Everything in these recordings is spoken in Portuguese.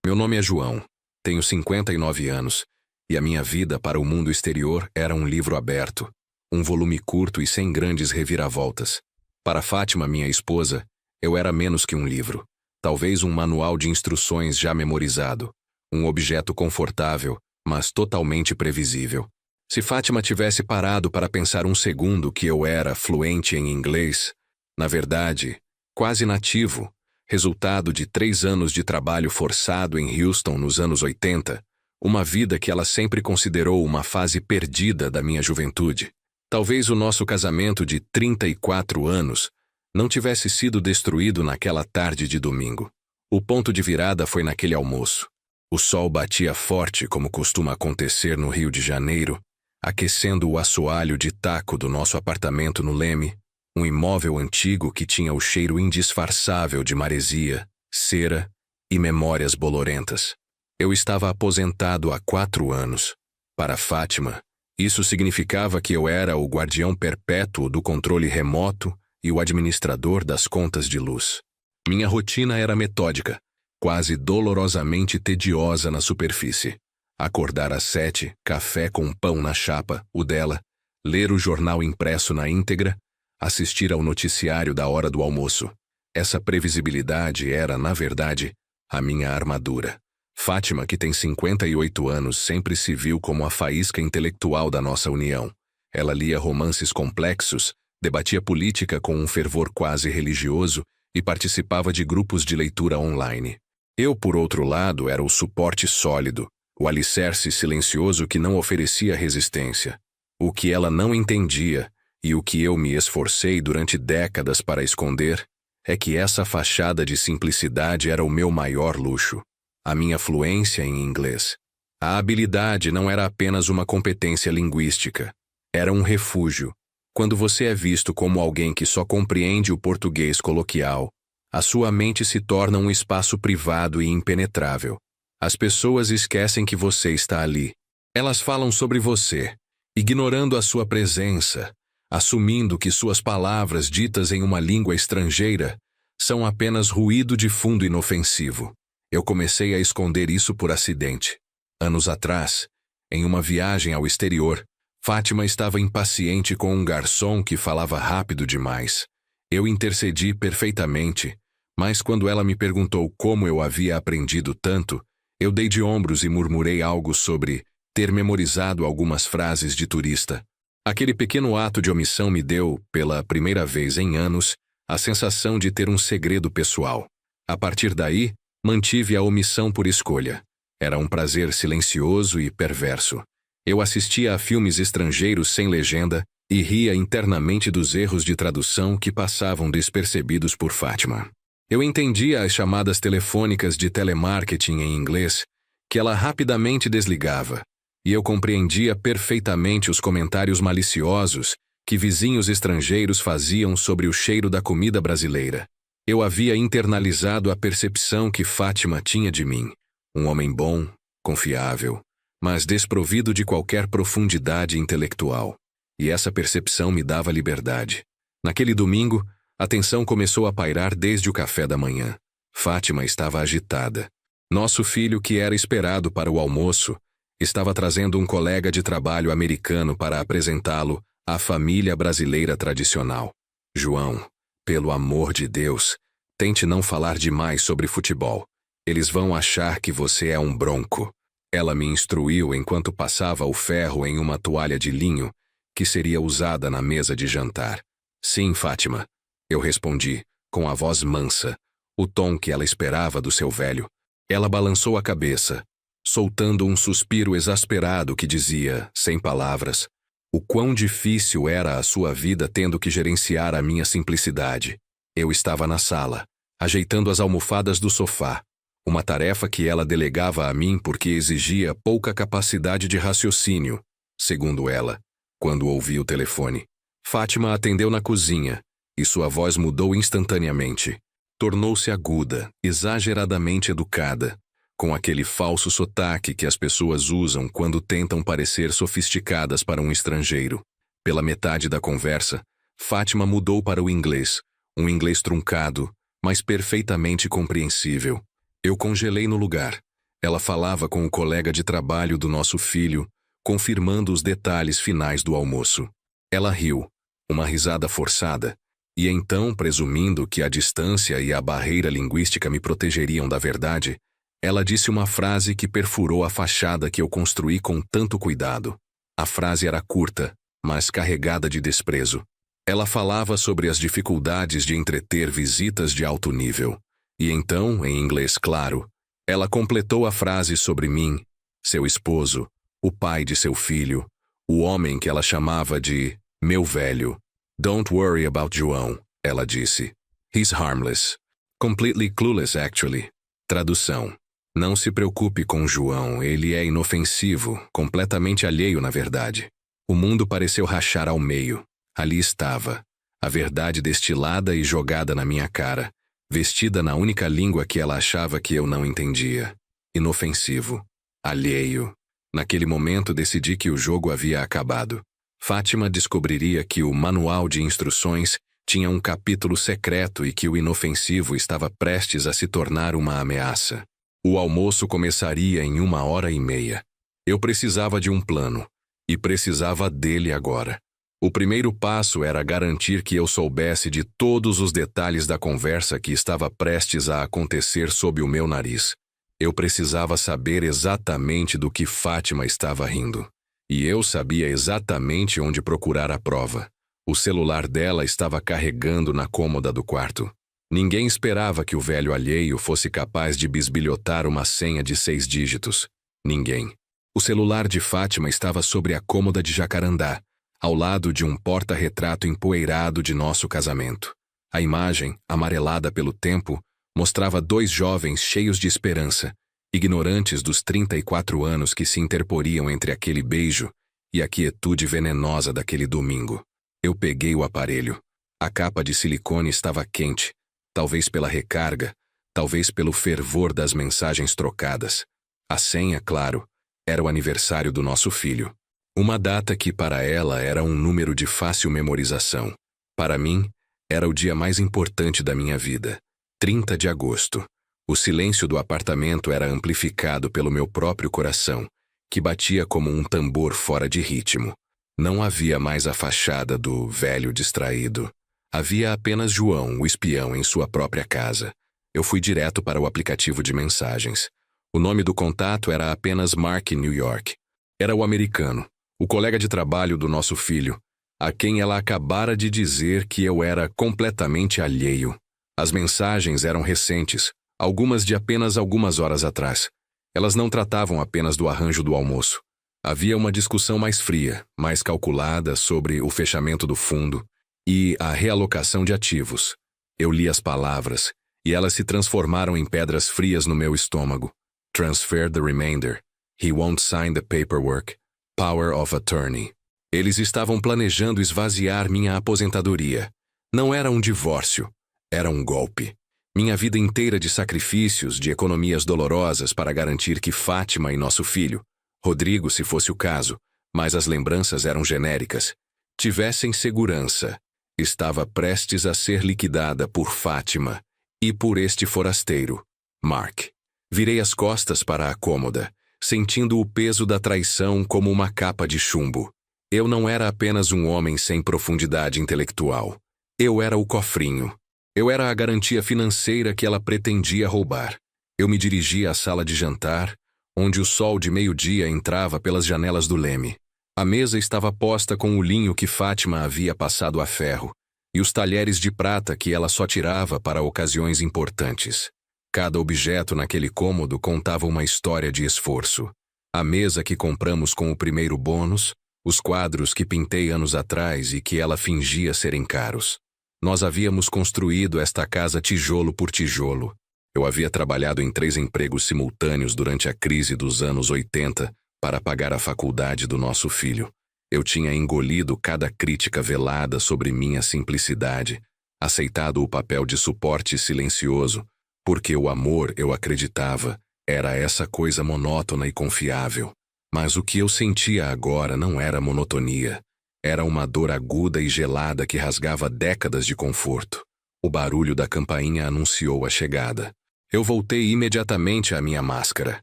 Meu nome é João, tenho 59 anos, e a minha vida para o mundo exterior era um livro aberto, um volume curto e sem grandes reviravoltas. Para Fátima, minha esposa, eu era menos que um livro, talvez um manual de instruções já memorizado, um objeto confortável, mas totalmente previsível. Se Fátima tivesse parado para pensar um segundo que eu era fluente em inglês, na verdade, quase nativo, resultado de 3 anos de trabalho forçado em Houston nos anos 80, uma vida que ela sempre considerou uma fase perdida da minha juventude. Talvez o nosso casamento de 34 anos não tivesse sido destruído naquela tarde de domingo. O ponto de virada foi naquele almoço. O sol batia forte, como costuma acontecer no Rio de Janeiro, aquecendo o assoalho de taco do nosso apartamento no Leme, um imóvel antigo que tinha o cheiro indisfarçável de maresia, cera e memórias bolorentas. Eu estava aposentado há 4 anos. Para Fátima, isso significava que eu era o guardião perpétuo do controle remoto e o administrador das contas de luz. Minha rotina era metódica, quase dolorosamente tediosa na superfície. Acordar às 7, café com pão na chapa, o dela, ler o jornal impresso na íntegra, assistir ao noticiário da hora do almoço. Essa previsibilidade era, na verdade, a minha armadura. Fátima, que tem 58 anos, sempre se viu como a faísca intelectual da nossa união. Ela lia romances complexos, debatia política com um fervor quase religioso e participava de grupos de leitura online. Eu, por outro lado, era o suporte sólido, o alicerce silencioso que não oferecia resistência. O que ela não entendia, e o que eu me esforcei durante décadas para esconder, é que essa fachada de simplicidade era o meu maior luxo. A minha fluência em inglês. A habilidade não era apenas uma competência linguística. Era um refúgio. Quando você é visto como alguém que só compreende o português coloquial, a sua mente se torna um espaço privado e impenetrável. As pessoas esquecem que você está ali. Elas falam sobre você, ignorando a sua presença, assumindo que suas palavras ditas em uma língua estrangeira são apenas ruído de fundo inofensivo. Eu comecei a esconder isso por acidente. Anos atrás, em uma viagem ao exterior, Fátima estava impaciente com um garçom que falava rápido demais. Eu intercedi perfeitamente, mas quando ela me perguntou como eu havia aprendido tanto, eu dei de ombros e murmurei algo sobre ter memorizado algumas frases de turista. Aquele pequeno ato de omissão me deu, pela primeira vez em anos, a sensação de ter um segredo pessoal. A partir daí, mantive a omissão por escolha. Era um prazer silencioso e perverso. Eu assistia a filmes estrangeiros sem legenda e ria internamente dos erros de tradução que passavam despercebidos por Fátima. Eu entendia as chamadas telefônicas de telemarketing em inglês, que ela rapidamente desligava, e eu compreendia perfeitamente os comentários maliciosos que vizinhos estrangeiros faziam sobre o cheiro da comida brasileira. Eu havia internalizado a percepção que Fátima tinha de mim, um homem bom, confiável, mas desprovido de qualquer profundidade intelectual. E essa percepção me dava liberdade. Naquele domingo, a tensão começou a pairar desde o café da manhã. Fátima estava agitada. Nosso filho, que era esperado para o almoço, estava trazendo um colega de trabalho americano para apresentá-lo à família brasileira tradicional. João, pelo amor de Deus, tente não falar demais sobre futebol. Eles vão achar que você é um bronco. Ela me instruiu enquanto passava o ferro em uma toalha de linho que seria usada na mesa de jantar. Sim, Fátima, eu respondi, com a voz mansa, o tom que ela esperava do seu velho. Ela balançou a cabeça, soltando um suspiro exasperado que dizia, sem palavras, o quão difícil era a sua vida tendo que gerenciar a minha simplicidade. Eu estava na sala, ajeitando as almofadas do sofá, uma tarefa que ela delegava a mim porque exigia pouca capacidade de raciocínio, segundo ela, quando ouvi o telefone. Fátima atendeu na cozinha, e sua voz mudou instantaneamente. Tornou-se aguda, exageradamente educada, com aquele falso sotaque que as pessoas usam quando tentam parecer sofisticadas para um estrangeiro. Pela metade da conversa, Fátima mudou para o inglês, um inglês truncado, mas perfeitamente compreensível. Eu congelei no lugar, Ela falava com o colega de trabalho do nosso filho, confirmando os detalhes finais do almoço. Ela riu, uma risada forçada, e então, presumindo que a distância e a barreira linguística me protegeriam da verdade, ela disse uma frase que perfurou a fachada que eu construí com tanto cuidado. A frase era curta, mas carregada de desprezo. Ela falava sobre as dificuldades de entreter visitas de alto nível. E então, em inglês claro, ela completou a frase sobre mim, seu esposo, o pai de seu filho, o homem que ela chamava de meu velho. Don't worry about João, ela disse. He's harmless. Completely clueless, actually. Tradução. Não se preocupe com João, ele é inofensivo, completamente alheio na verdade. O mundo pareceu rachar ao meio. Ali estava, a verdade destilada e jogada na minha cara, vestida na única língua que ela achava que eu não entendia. Inofensivo. Alheio. Naquele momento decidi que o jogo havia acabado. Fátima descobriria que o manual de instruções tinha um capítulo secreto e que o inofensivo estava prestes a se tornar uma ameaça. O almoço começaria em 1h30. Eu precisava de um plano, e precisava dele agora. O primeiro passo era garantir que eu soubesse de todos os detalhes da conversa que estava prestes a acontecer sob o meu nariz. Eu precisava saber exatamente do que Fátima estava rindo. E eu sabia exatamente onde procurar a prova. O celular dela estava carregando na cômoda do quarto. Ninguém esperava que o velho alheio fosse capaz de bisbilhotar uma senha de 6 dígitos. Ninguém. O celular de Fátima estava sobre a cômoda de jacarandá, ao lado de um porta-retrato empoeirado de nosso casamento. A imagem, amarelada pelo tempo, mostrava 2 jovens cheios de esperança, ignorantes dos 34 anos que se interporiam entre aquele beijo e a quietude venenosa daquele domingo. Eu peguei o aparelho. A capa de silicone estava quente, talvez pela recarga, talvez pelo fervor das mensagens trocadas. A senha, claro, era o aniversário do nosso filho. Uma data que para ela era um número de fácil memorização. Para mim, era o dia mais importante da minha vida. 30 de agosto. O silêncio do apartamento era amplificado pelo meu próprio coração, que batia como um tambor fora de ritmo. Não havia mais a fachada do velho distraído. Havia apenas João, o espião, em sua própria casa. Eu fui direto para o aplicativo de mensagens. O nome do contato era apenas Mark New York. Era o americano, o colega de trabalho do nosso filho, a quem ela acabara de dizer que eu era completamente alheio. As mensagens eram recentes, algumas de apenas algumas horas atrás. Elas não tratavam apenas do arranjo do almoço. Havia uma discussão mais fria, mais calculada sobre o fechamento do fundo e a realocação de ativos. Eu li as palavras, e elas se transformaram em pedras frias no meu estômago. Transfer the remainder. He won't sign the paperwork. Power of attorney. Eles estavam planejando esvaziar minha aposentadoria. Não era um divórcio. Era um golpe. Minha vida inteira de sacrifícios, de economias dolorosas para garantir que Fátima e nosso filho, Rodrigo se fosse o caso, mas as lembranças eram genéricas, tivessem segurança. Estava prestes a ser liquidada por Fátima e por este forasteiro, Mark. Virei as costas para a cômoda, sentindo o peso da traição como uma capa de chumbo. Eu não era apenas um homem sem profundidade intelectual. Eu era o cofrinho. Eu era a garantia financeira que ela pretendia roubar. Eu me dirigia à sala de jantar, onde o sol de meio-dia entrava pelas janelas do leme. A mesa estava posta com o linho que Fátima havia passado a ferro, e os talheres de prata que ela só tirava para ocasiões importantes. Cada objeto naquele cômodo contava uma história de esforço. A mesa que compramos com o primeiro bônus, os quadros que pintei anos atrás e que ela fingia serem caros. Nós havíamos construído esta casa tijolo por tijolo. Eu havia trabalhado em 3 empregos simultâneos durante a crise dos anos 80 para pagar a faculdade do nosso filho. Eu tinha engolido cada crítica velada sobre minha simplicidade, aceitado o papel de suporte silencioso, porque o amor, eu acreditava, era essa coisa monótona e confiável. Mas o que eu sentia agora não era monotonia. Era uma dor aguda e gelada que rasgava décadas de conforto. O barulho da campainha anunciou a chegada. Eu voltei imediatamente à minha máscara.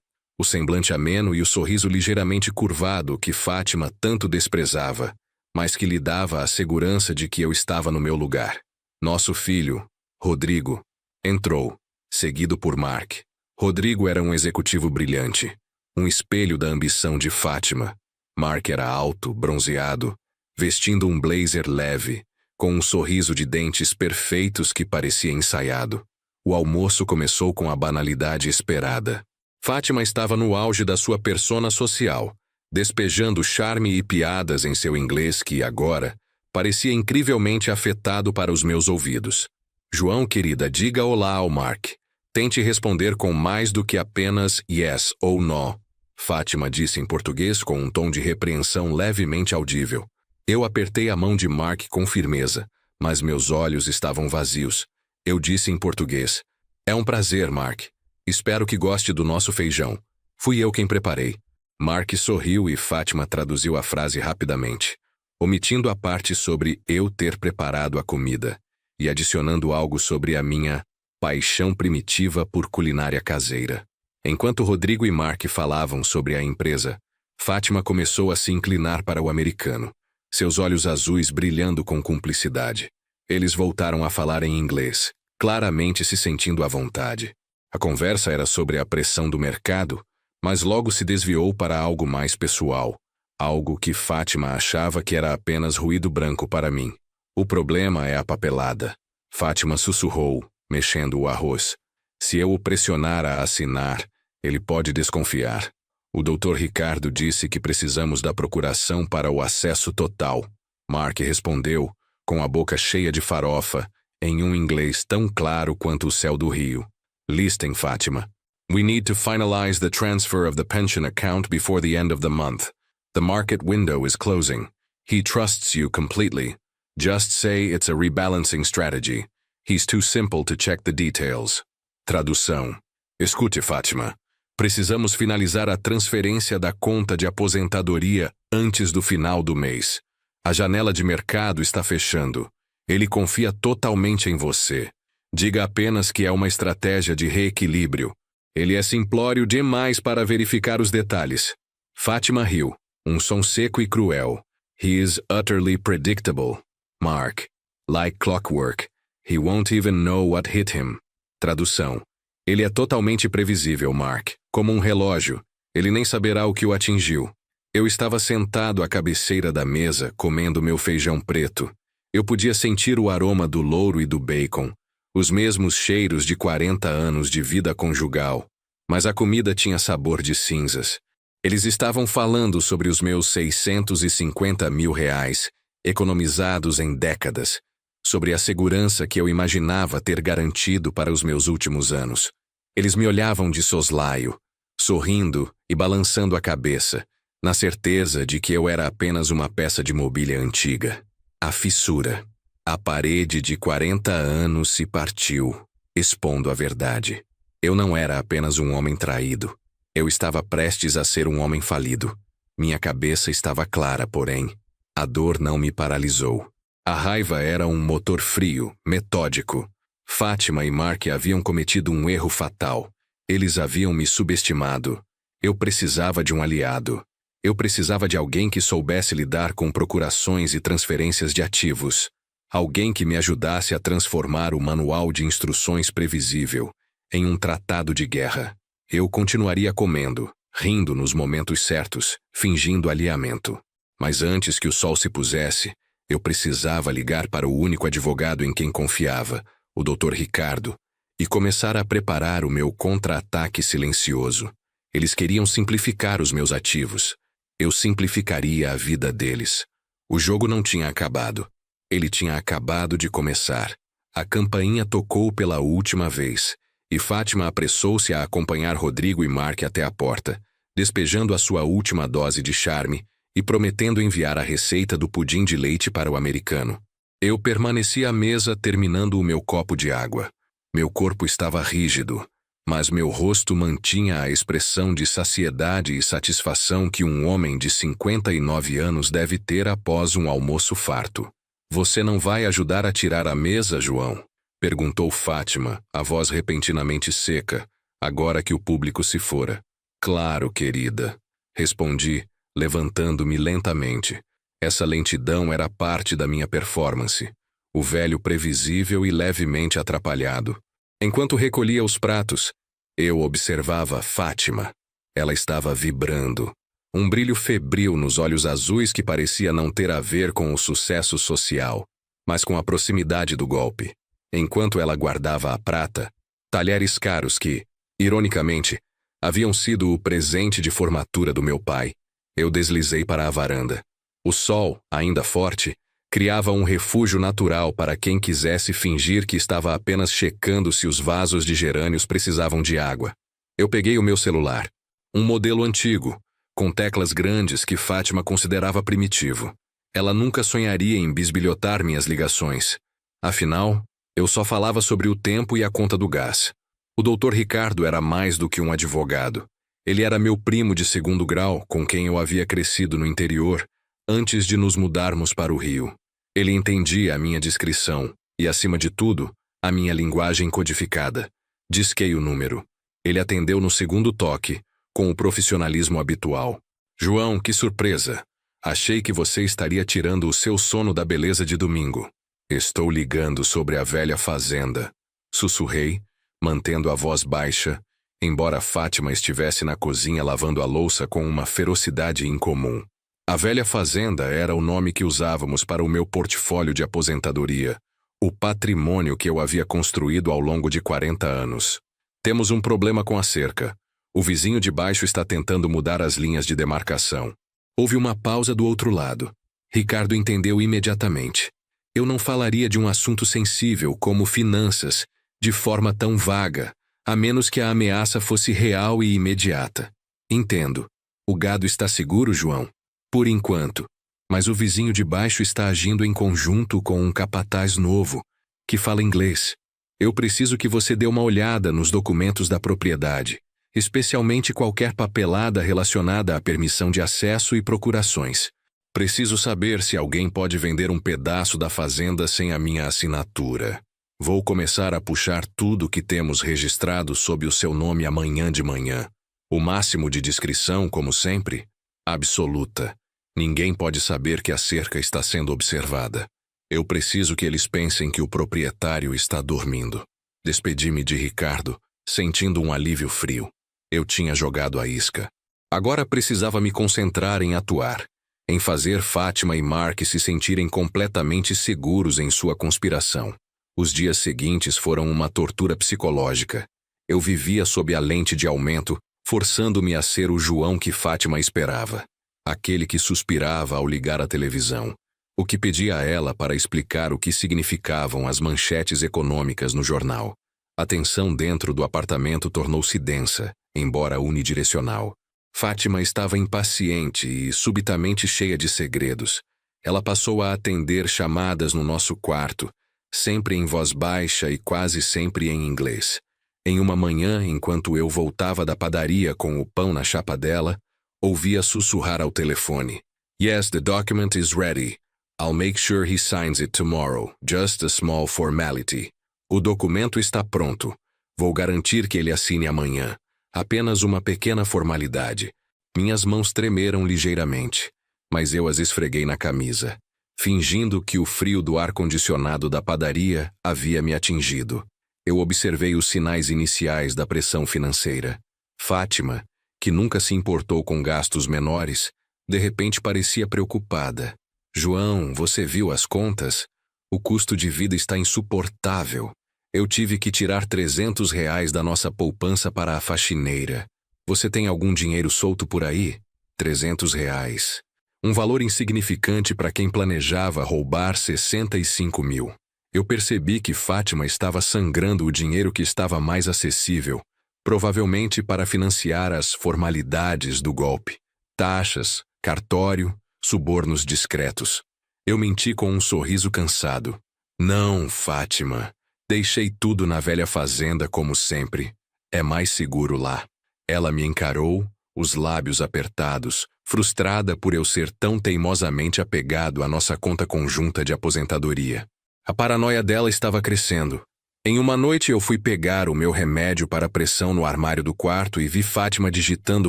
o semblante ameno e o sorriso ligeiramente curvado que Fátima tanto desprezava, mas que lhe dava a segurança de que eu estava no meu lugar. Nosso filho, Rodrigo, entrou, seguido por Mark. Rodrigo era um executivo brilhante, um espelho da ambição de Fátima. Mark era alto, bronzeado, vestindo um blazer leve, com um sorriso de dentes perfeitos que parecia ensaiado. O almoço começou com a banalidade esperada. Fátima estava no auge da sua persona social, despejando charme e piadas em seu inglês que, agora, parecia incrivelmente afetado para os meus ouvidos. João, querida, diga olá ao Mark. Tente responder com mais do que apenas yes ou no. Fátima disse em português com um tom de repreensão levemente audível. Eu apertei a mão de Mark com firmeza, mas meus olhos estavam vazios. Eu disse em português: é um prazer, Mark. Espero que goste do nosso feijão. Fui eu quem preparei. Mark sorriu e Fátima traduziu a frase rapidamente, omitindo a parte sobre eu ter preparado a comida e adicionando algo sobre a minha paixão primitiva por culinária caseira. Enquanto Rodrigo e Mark falavam sobre a empresa, Fátima começou a se inclinar para o americano, seus olhos azuis brilhando com cumplicidade. Eles voltaram a falar em inglês, claramente se sentindo à vontade. A conversa era sobre a pressão do mercado, mas logo se desviou para algo mais pessoal, algo que Fátima achava que era apenas ruído branco para mim. O problema é a papelada. Fátima sussurrou, mexendo o arroz. Se eu o pressionar a assinar, ele pode desconfiar. O Dr. Ricardo disse que precisamos da procuração para o acesso total. Mark respondeu, com a boca cheia de farofa, em um inglês tão claro quanto o céu do Rio. Listen, Fátima. We need to finalize the transfer of the pension account before the end of the month. The market window is closing. He trusts you completely. Just say it's a rebalancing strategy. He's too simple to check the details. Tradução. Escute, Fátima. Precisamos finalizar a transferência da conta de aposentadoria antes do final do mês. A janela de mercado está fechando. Ele confia totalmente em você. Diga apenas que é uma estratégia de reequilíbrio. Ele é simplório demais para verificar os detalhes. Fátima riu, um som seco e cruel. He is utterly predictable. Mark. Like clockwork. He won't even know what hit him. Tradução. Ele é totalmente previsível, Mark. Como um relógio. Ele nem saberá o que o atingiu. Eu estava sentado à cabeceira da mesa, comendo meu feijão preto. Eu podia sentir o aroma do louro e do bacon, os mesmos cheiros de 40 anos de vida conjugal. Mas a comida tinha sabor de cinzas. Eles estavam falando sobre os meus 650 mil reais, economizados em décadas, sobre a segurança que eu imaginava ter garantido para os meus últimos anos. Eles me olhavam de soslaio, sorrindo e balançando a cabeça, na certeza de que eu era apenas uma peça de mobília antiga. A fissura. A parede de 40 anos se partiu, expondo a verdade. Eu não era apenas um homem traído. Eu estava prestes a ser um homem falido. Minha cabeça estava clara, porém. A dor não me paralisou. A raiva era um motor frio, metódico. Fátima e Mark haviam cometido um erro fatal. Eles haviam me subestimado. Eu precisava de um aliado. Eu precisava de alguém que soubesse lidar com procurações e transferências de ativos. Alguém que me ajudasse a transformar o manual de instruções previsível em um tratado de guerra. Eu continuaria comendo, rindo nos momentos certos, fingindo alinhamento. Mas antes que o sol se pusesse, eu precisava ligar para o único advogado em quem confiava, o Dr. Ricardo, e começar a preparar o meu contra-ataque silencioso. Eles queriam simplificar os meus ativos. Eu simplificaria a vida deles. O jogo não tinha acabado. Ele tinha acabado de começar. A campainha tocou pela última vez, e Fátima apressou-se a acompanhar Rodrigo e Mark até a porta, despejando a sua última dose de charme e prometendo enviar a receita do pudim de leite para o americano. Eu permaneci à mesa terminando o meu copo de água. Meu corpo estava rígido, mas meu rosto mantinha a expressão de saciedade e satisfação que um homem de 59 anos deve ter após um almoço farto. Você não vai ajudar a tirar a mesa, João? Perguntou Fátima, a voz repentinamente seca, agora que o público se fora. Claro, querida, respondi, levantando-me lentamente. Essa lentidão era parte da minha performance. O velho previsível e levemente atrapalhado. Enquanto recolhia os pratos, eu observava Fátima. Ela estava vibrando. Um brilho febril nos olhos azuis que parecia não ter a ver com o sucesso social, mas com a proximidade do golpe. Enquanto ela guardava a prata, talheres caros que, ironicamente, haviam sido o presente de formatura do meu pai, eu deslizei para a varanda. O sol, ainda forte, criava um refúgio natural para quem quisesse fingir que estava apenas checando se os vasos de gerânios precisavam de água. Eu peguei o meu celular, um modelo antigo, com teclas grandes que Fátima considerava primitivo. Ela nunca sonharia em bisbilhotar minhas ligações. Afinal, eu só falava sobre o tempo e a conta do gás. O Dr. Ricardo era mais do que um advogado. Ele era meu primo de segundo grau, com quem eu havia crescido no interior, antes de nos mudarmos para o Rio. Ele entendia a minha discrição e, acima de tudo, a minha linguagem codificada. Disquei o número. Ele atendeu no segundo toque, com o profissionalismo habitual. João, que surpresa! Achei que você estaria tirando o seu sono da beleza de domingo. Estou ligando sobre a velha fazenda. Sussurrei, mantendo a voz baixa, embora Fátima estivesse na cozinha lavando a louça com uma ferocidade incomum. A velha fazenda era o nome que usávamos para o meu portfólio de aposentadoria, o patrimônio que eu havia construído ao longo de 40 anos. Temos um problema com a cerca. O vizinho de baixo está tentando mudar as linhas de demarcação. Houve uma pausa do outro lado. Ricardo entendeu imediatamente. Eu não falaria de um assunto sensível como finanças, de forma tão vaga, a menos que a ameaça fosse real e imediata. Entendo. O gado está seguro, João? Por enquanto. Mas o vizinho de baixo está agindo em conjunto com um capataz novo, que fala inglês. Eu preciso que você dê uma olhada nos documentos da propriedade, especialmente qualquer papelada relacionada à permissão de acesso e procurações. Preciso saber se alguém pode vender um pedaço da fazenda sem a minha assinatura. Vou começar a puxar tudo que temos registrado sob o seu nome amanhã de manhã. O máximo de discrição, como sempre, absoluta. Ninguém pode saber que a cerca está sendo observada. Eu preciso que eles pensem que o proprietário está dormindo. Despedi-me de Ricardo, sentindo um alívio frio. Eu tinha jogado a isca. Agora precisava me concentrar em atuar, em fazer Fátima e Mark se sentirem completamente seguros em sua conspiração. Os dias seguintes foram uma tortura psicológica. Eu vivia sob a lente de aumento, forçando-me a ser o João que Fátima esperava. Aquele que suspirava ao ligar a televisão, o que pedia a ela para explicar o que significavam as manchetes econômicas no jornal. A tensão dentro do apartamento tornou-se densa, embora unidirecional. Fátima estava impaciente e subitamente cheia de segredos. Ela passou a atender chamadas no nosso quarto, sempre em voz baixa e quase sempre em inglês. Em uma manhã, enquanto eu voltava da padaria com o pão na chapa dela, ouvia sussurrar ao telefone. Yes, the document is ready. I'll make sure he signs it tomorrow. Just a small formality. O documento está pronto. Vou garantir que ele assine amanhã. Apenas uma pequena formalidade. Minhas mãos tremeram ligeiramente, mas eu as esfreguei na camisa, fingindo que o frio do ar-condicionado da padaria havia me atingido. Eu observei os sinais iniciais da pressão financeira. Fátima, que nunca se importou com gastos menores, de repente parecia preocupada. João, você viu as contas? O custo de vida está insuportável. Eu tive que tirar R$300 da nossa poupança para a faxineira. Você tem algum dinheiro solto por aí? R$300. Um valor insignificante para quem planejava roubar 65 mil. Eu percebi que Fátima estava sangrando o dinheiro que estava mais acessível, provavelmente para financiar as formalidades do golpe. Taxas, cartório, subornos discretos. Eu menti com um sorriso cansado. Não, Fátima. Deixei tudo na velha fazenda como sempre. É mais seguro lá. Ela me encarou, os lábios apertados, frustrada por eu ser tão teimosamente apegado à nossa conta conjunta de aposentadoria. A paranoia dela estava crescendo. Em uma noite eu fui pegar o meu remédio para a pressão no armário do quarto e vi Fátima digitando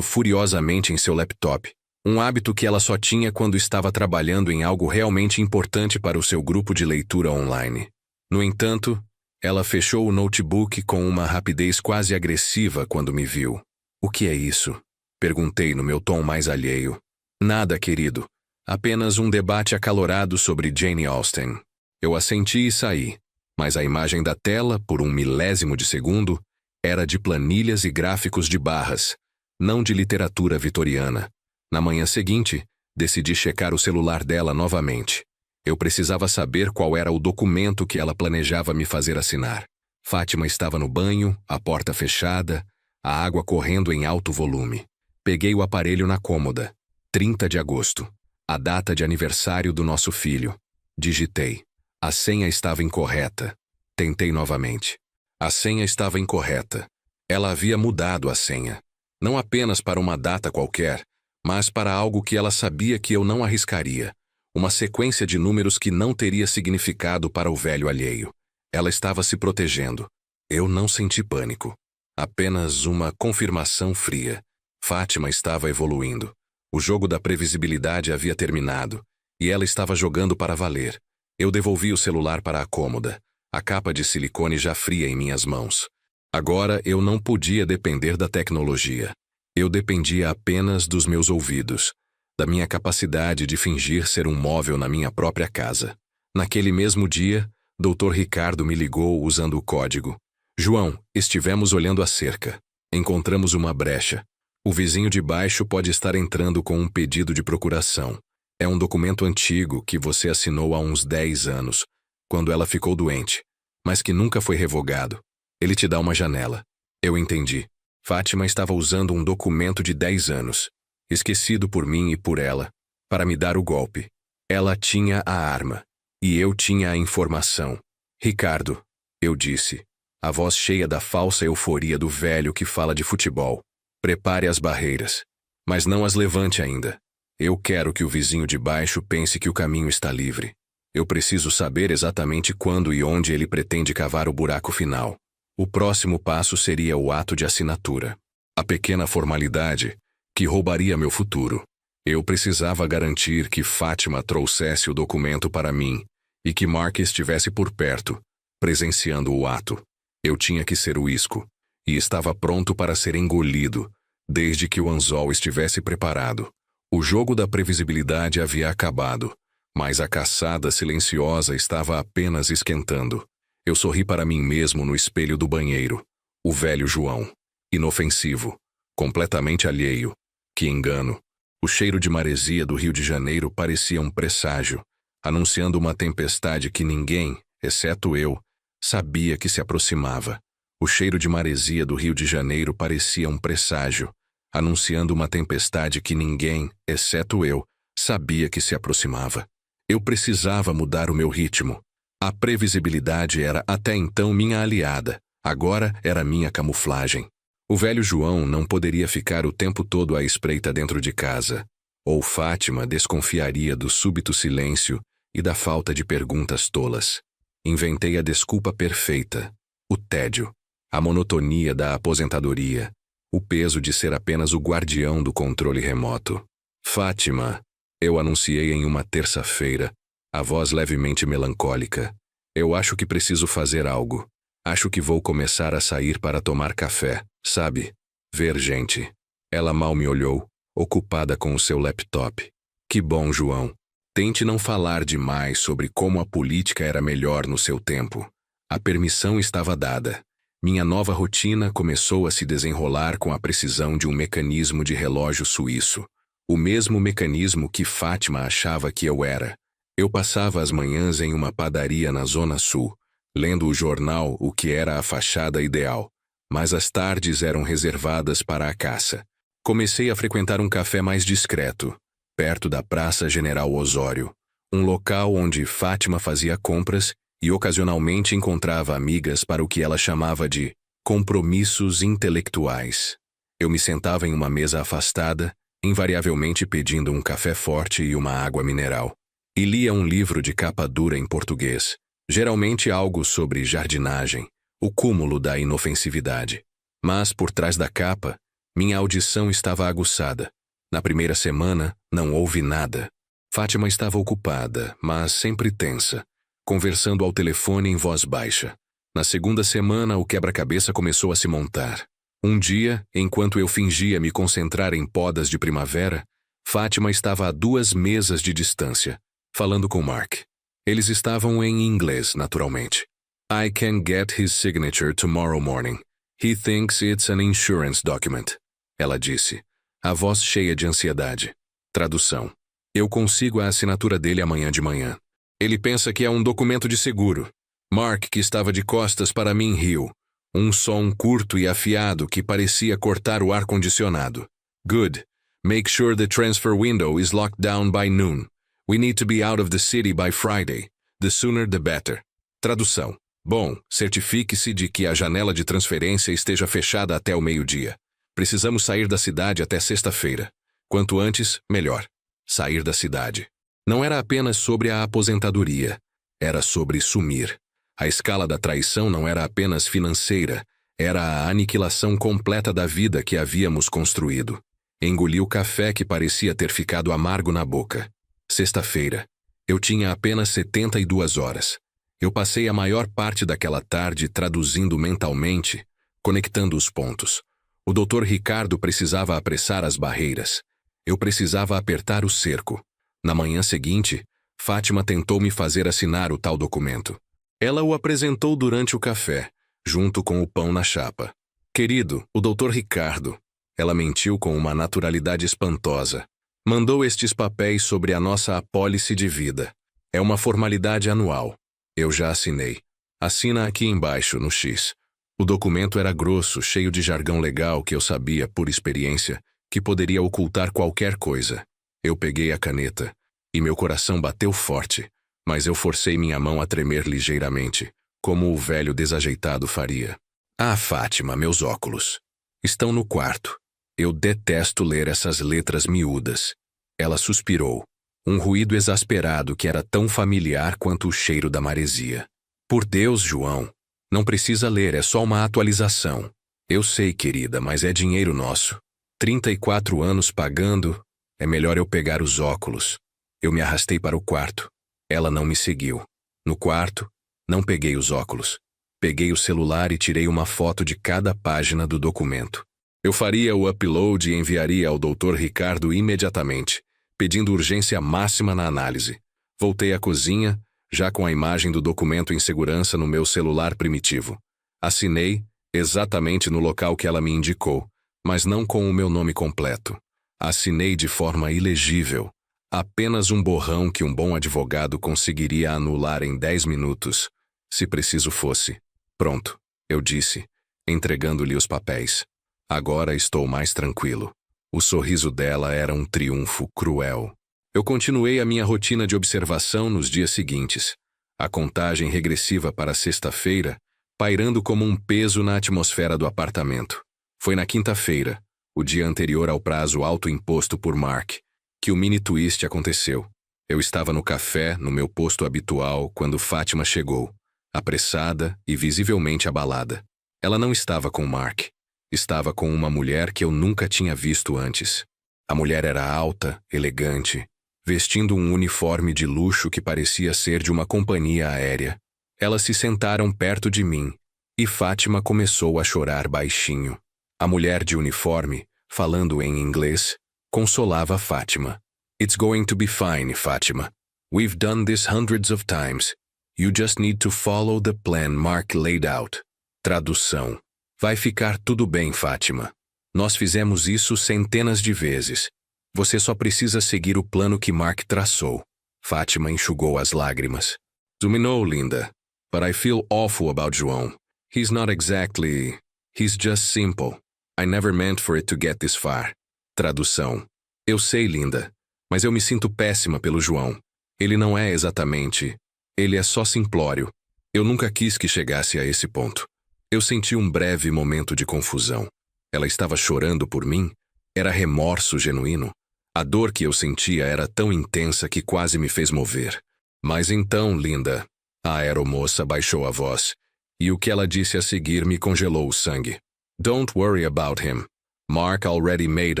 furiosamente em seu laptop. Um hábito que ela só tinha quando estava trabalhando em algo realmente importante para o seu grupo de leitura online. No entanto, ela fechou o notebook com uma rapidez quase agressiva quando me viu. "O que é isso?" perguntei no meu tom mais alheio. "Nada, querido. Apenas um debate acalorado sobre Jane Austen." Eu assenti e saí, mas a imagem da tela, por um milésimo de segundo, era de planilhas e gráficos de barras, não de literatura vitoriana. Na manhã seguinte, decidi checar o celular dela novamente. Eu precisava saber qual era o documento que ela planejava me fazer assinar. Fátima estava no banho, a porta fechada, a água correndo em alto volume. Peguei o aparelho na cômoda. 30 de agosto. A data de aniversário do nosso filho. Digitei. A senha estava incorreta. Tentei novamente. A senha estava incorreta. Ela havia mudado a senha. Não apenas para uma data qualquer, mas para algo que ela sabia que eu não arriscaria. Uma sequência de números que não teria significado para o velho alheio. Ela estava se protegendo. Eu não senti pânico. Apenas uma confirmação fria. Fátima estava evoluindo. O jogo da previsibilidade havia terminado, e ela estava jogando para valer. Eu devolvi o celular para a cômoda, a capa de silicone já fria em minhas mãos. Agora eu não podia depender da tecnologia. Eu dependia apenas dos meus ouvidos, da minha capacidade de fingir ser um móvel na minha própria casa. Naquele mesmo dia, Dr. Ricardo me ligou usando o código. "João, estivemos olhando a cerca. Encontramos uma brecha. O vizinho de baixo pode estar entrando com um pedido de procuração. É um documento antigo que você assinou há uns 10 anos, quando ela ficou doente, mas que nunca foi revogado. Ele te dá uma janela." Eu entendi. Fátima estava usando um documento de 10 anos, esquecido por mim e por ela, para me dar o golpe. Ela tinha a arma, e eu tinha a informação. "Ricardo", eu disse, a voz cheia da falsa euforia do velho que fala de futebol. "Prepare as barreiras, mas não as levante ainda. Eu quero que o vizinho de baixo pense que o caminho está livre. Eu preciso saber exatamente quando e onde ele pretende cavar o buraco final. O próximo passo seria o ato de assinatura. A pequena formalidade que roubaria meu futuro. Eu precisava garantir que Fátima trouxesse o documento para mim e que Mark estivesse por perto, presenciando o ato. Eu tinha que ser o isco, e estava pronto para ser engolido, desde que o anzol estivesse preparado. O jogo da previsibilidade havia acabado, mas a caçada silenciosa estava apenas esquentando. Eu sorri para mim mesmo no espelho do banheiro. O velho João. Inofensivo. Completamente alheio. Que engano. O cheiro de maresia do Rio de Janeiro parecia um presságio, anunciando uma tempestade que ninguém, exceto eu, sabia que se aproximava. O cheiro de maresia do Rio de Janeiro parecia um presságio, anunciando uma tempestade que ninguém, exceto eu, sabia que se aproximava. Eu precisava mudar o meu ritmo. A previsibilidade era até então minha aliada, agora era minha camuflagem. O velho João não poderia ficar o tempo todo à espreita dentro de casa, ou Fátima desconfiaria do súbito silêncio e da falta de perguntas tolas. Inventei a desculpa perfeita: o tédio, a monotonia da aposentadoria, o peso de ser apenas o guardião do controle remoto. "Fátima", eu anunciei em uma terça-feira, a voz levemente melancólica. "Eu acho que preciso fazer algo. Acho que vou começar a sair para tomar café, sabe? Ver gente." Ela mal me olhou, ocupada com o seu laptop. "Que bom, João. Tente não falar demais sobre como a política era melhor no seu tempo." A permissão estava dada. Minha nova rotina começou a se desenrolar com a precisão de um mecanismo de relógio suíço. O mesmo mecanismo que Fátima achava que eu era. Eu passava as manhãs em uma padaria na Zona Sul, lendo o jornal O que era a fachada ideal, mas as tardes eram reservadas para a caça. Comecei a frequentar um café mais discreto, perto da Praça General Osório, um local onde Fátima fazia compras e ocasionalmente encontrava amigas para o que ela chamava de compromissos intelectuais. Eu me sentava em uma mesa afastada, invariavelmente pedindo um café forte e uma água mineral, e lia um livro de capa dura em português, geralmente algo sobre jardinagem, o cúmulo da inofensividade. Mas, por trás da capa, minha audição estava aguçada. Na primeira semana, não houve nada. Fátima estava ocupada, mas sempre tensa, conversando ao telefone em voz baixa. Na segunda semana, o quebra-cabeça começou a se montar. Um dia, enquanto eu fingia me concentrar em podas de primavera, Fátima estava a 2 mesas de distância, falando com Mark. Eles estavam em inglês, naturalmente. I can get his signature tomorrow morning. He thinks it's an insurance document. Ela disse, a voz cheia de ansiedade. Tradução. Eu consigo a assinatura dele amanhã de manhã. Ele pensa que é um documento de seguro. Mark, que estava de costas para mim, riu. Um som curto e afiado que parecia cortar o ar-condicionado. Good. Make sure the transfer window is locked down by noon. We need to be out of the city by Friday. The sooner the better. Tradução. Bom, certifique-se de que a janela de transferência esteja fechada até o meio-dia. Precisamos sair da cidade até sexta-feira. Quanto antes, melhor. Sair da cidade. Não era apenas sobre a aposentadoria. Era sobre sumir. A escala da traição não era apenas financeira. Era a aniquilação completa da vida que havíamos construído. Engoli o café que parecia ter ficado amargo na boca. Sexta-feira. Eu tinha apenas 72 horas. Eu passei a maior parte daquela tarde traduzindo mentalmente, conectando os pontos. O Dr. Ricardo precisava apressar as barreiras. Eu precisava apertar o cerco. Na manhã seguinte, Fátima tentou me fazer assinar o tal documento. Ela o apresentou durante o café, junto com o pão na chapa. Querido, o Dr. Ricardo. Ela mentiu com uma naturalidade espantosa. Mandou estes papéis sobre a nossa apólice de vida. É uma formalidade anual. Eu já assinei. Assina aqui embaixo, no X. O documento era grosso, cheio de jargão legal que eu sabia, por experiência, que poderia ocultar qualquer coisa. Eu peguei a caneta, e meu coração bateu forte, mas eu forcei minha mão a tremer ligeiramente, como o velho desajeitado faria. Ah, Fátima, meus óculos. Estão no quarto. Eu detesto ler essas letras miúdas. Ela suspirou. Um ruído exasperado que era tão familiar quanto o cheiro da maresia. Por Deus, João. Não precisa ler, é só uma atualização. Eu sei, querida, mas é dinheiro nosso. 34 anos pagando, é melhor eu pegar os óculos. Eu me arrastei para o quarto. Ela não me seguiu. No quarto, não peguei os óculos. Peguei o celular e tirei uma foto de cada página do documento. Eu faria o upload e enviaria ao Dr. Ricardo imediatamente, pedindo urgência máxima na análise. Voltei à cozinha, já com a imagem do documento em segurança no meu celular primitivo. Assinei, exatamente no local que ela me indicou, mas não com o meu nome completo. Assinei de forma ilegível. Apenas um borrão que um bom advogado conseguiria anular em 10 minutos, se preciso fosse. Pronto, eu disse, entregando-lhe os papéis. Agora estou mais tranquilo. O sorriso dela era um triunfo cruel. Eu continuei a minha rotina de observação nos dias seguintes. A contagem regressiva para sexta-feira, pairando como um peso na atmosfera do apartamento. Foi na quinta-feira, o dia anterior ao prazo autoimposto por Mark, que o mini twist aconteceu. Eu estava no café, no meu posto habitual, quando Fátima chegou, apressada e visivelmente abalada. Ela não estava com Mark. Estava com uma mulher que eu nunca tinha visto antes. A mulher era alta, elegante, vestindo um uniforme de luxo que parecia ser de uma companhia aérea. Elas se sentaram perto de mim, e Fátima começou a chorar baixinho. A mulher de uniforme, falando em inglês, consolava Fátima. It's going to be fine, Fátima. We've done this hundreds of times. You just need to follow the plan Mark laid out. Tradução. Vai ficar tudo bem, Fátima. Nós fizemos isso centenas de vezes. Você só precisa seguir o plano que Mark traçou. Fátima enxugou as lágrimas. You know, Linda, but I feel awful about João. He's not exactly... He's just simple. I never meant for it to get this far. Tradução. Eu sei, Linda, mas eu me sinto péssima pelo João. Ele não é exatamente... Ele é só simplório. Eu nunca quis que chegasse a esse ponto. Eu senti um breve momento de confusão. Ela estava chorando por mim? Era remorso genuíno? A dor que eu sentia era tão intensa que quase me fez mover. Mas então, Linda, a aeromoça baixou a voz. E o que ela disse a seguir me congelou o sangue. Don't worry about him. Mark already made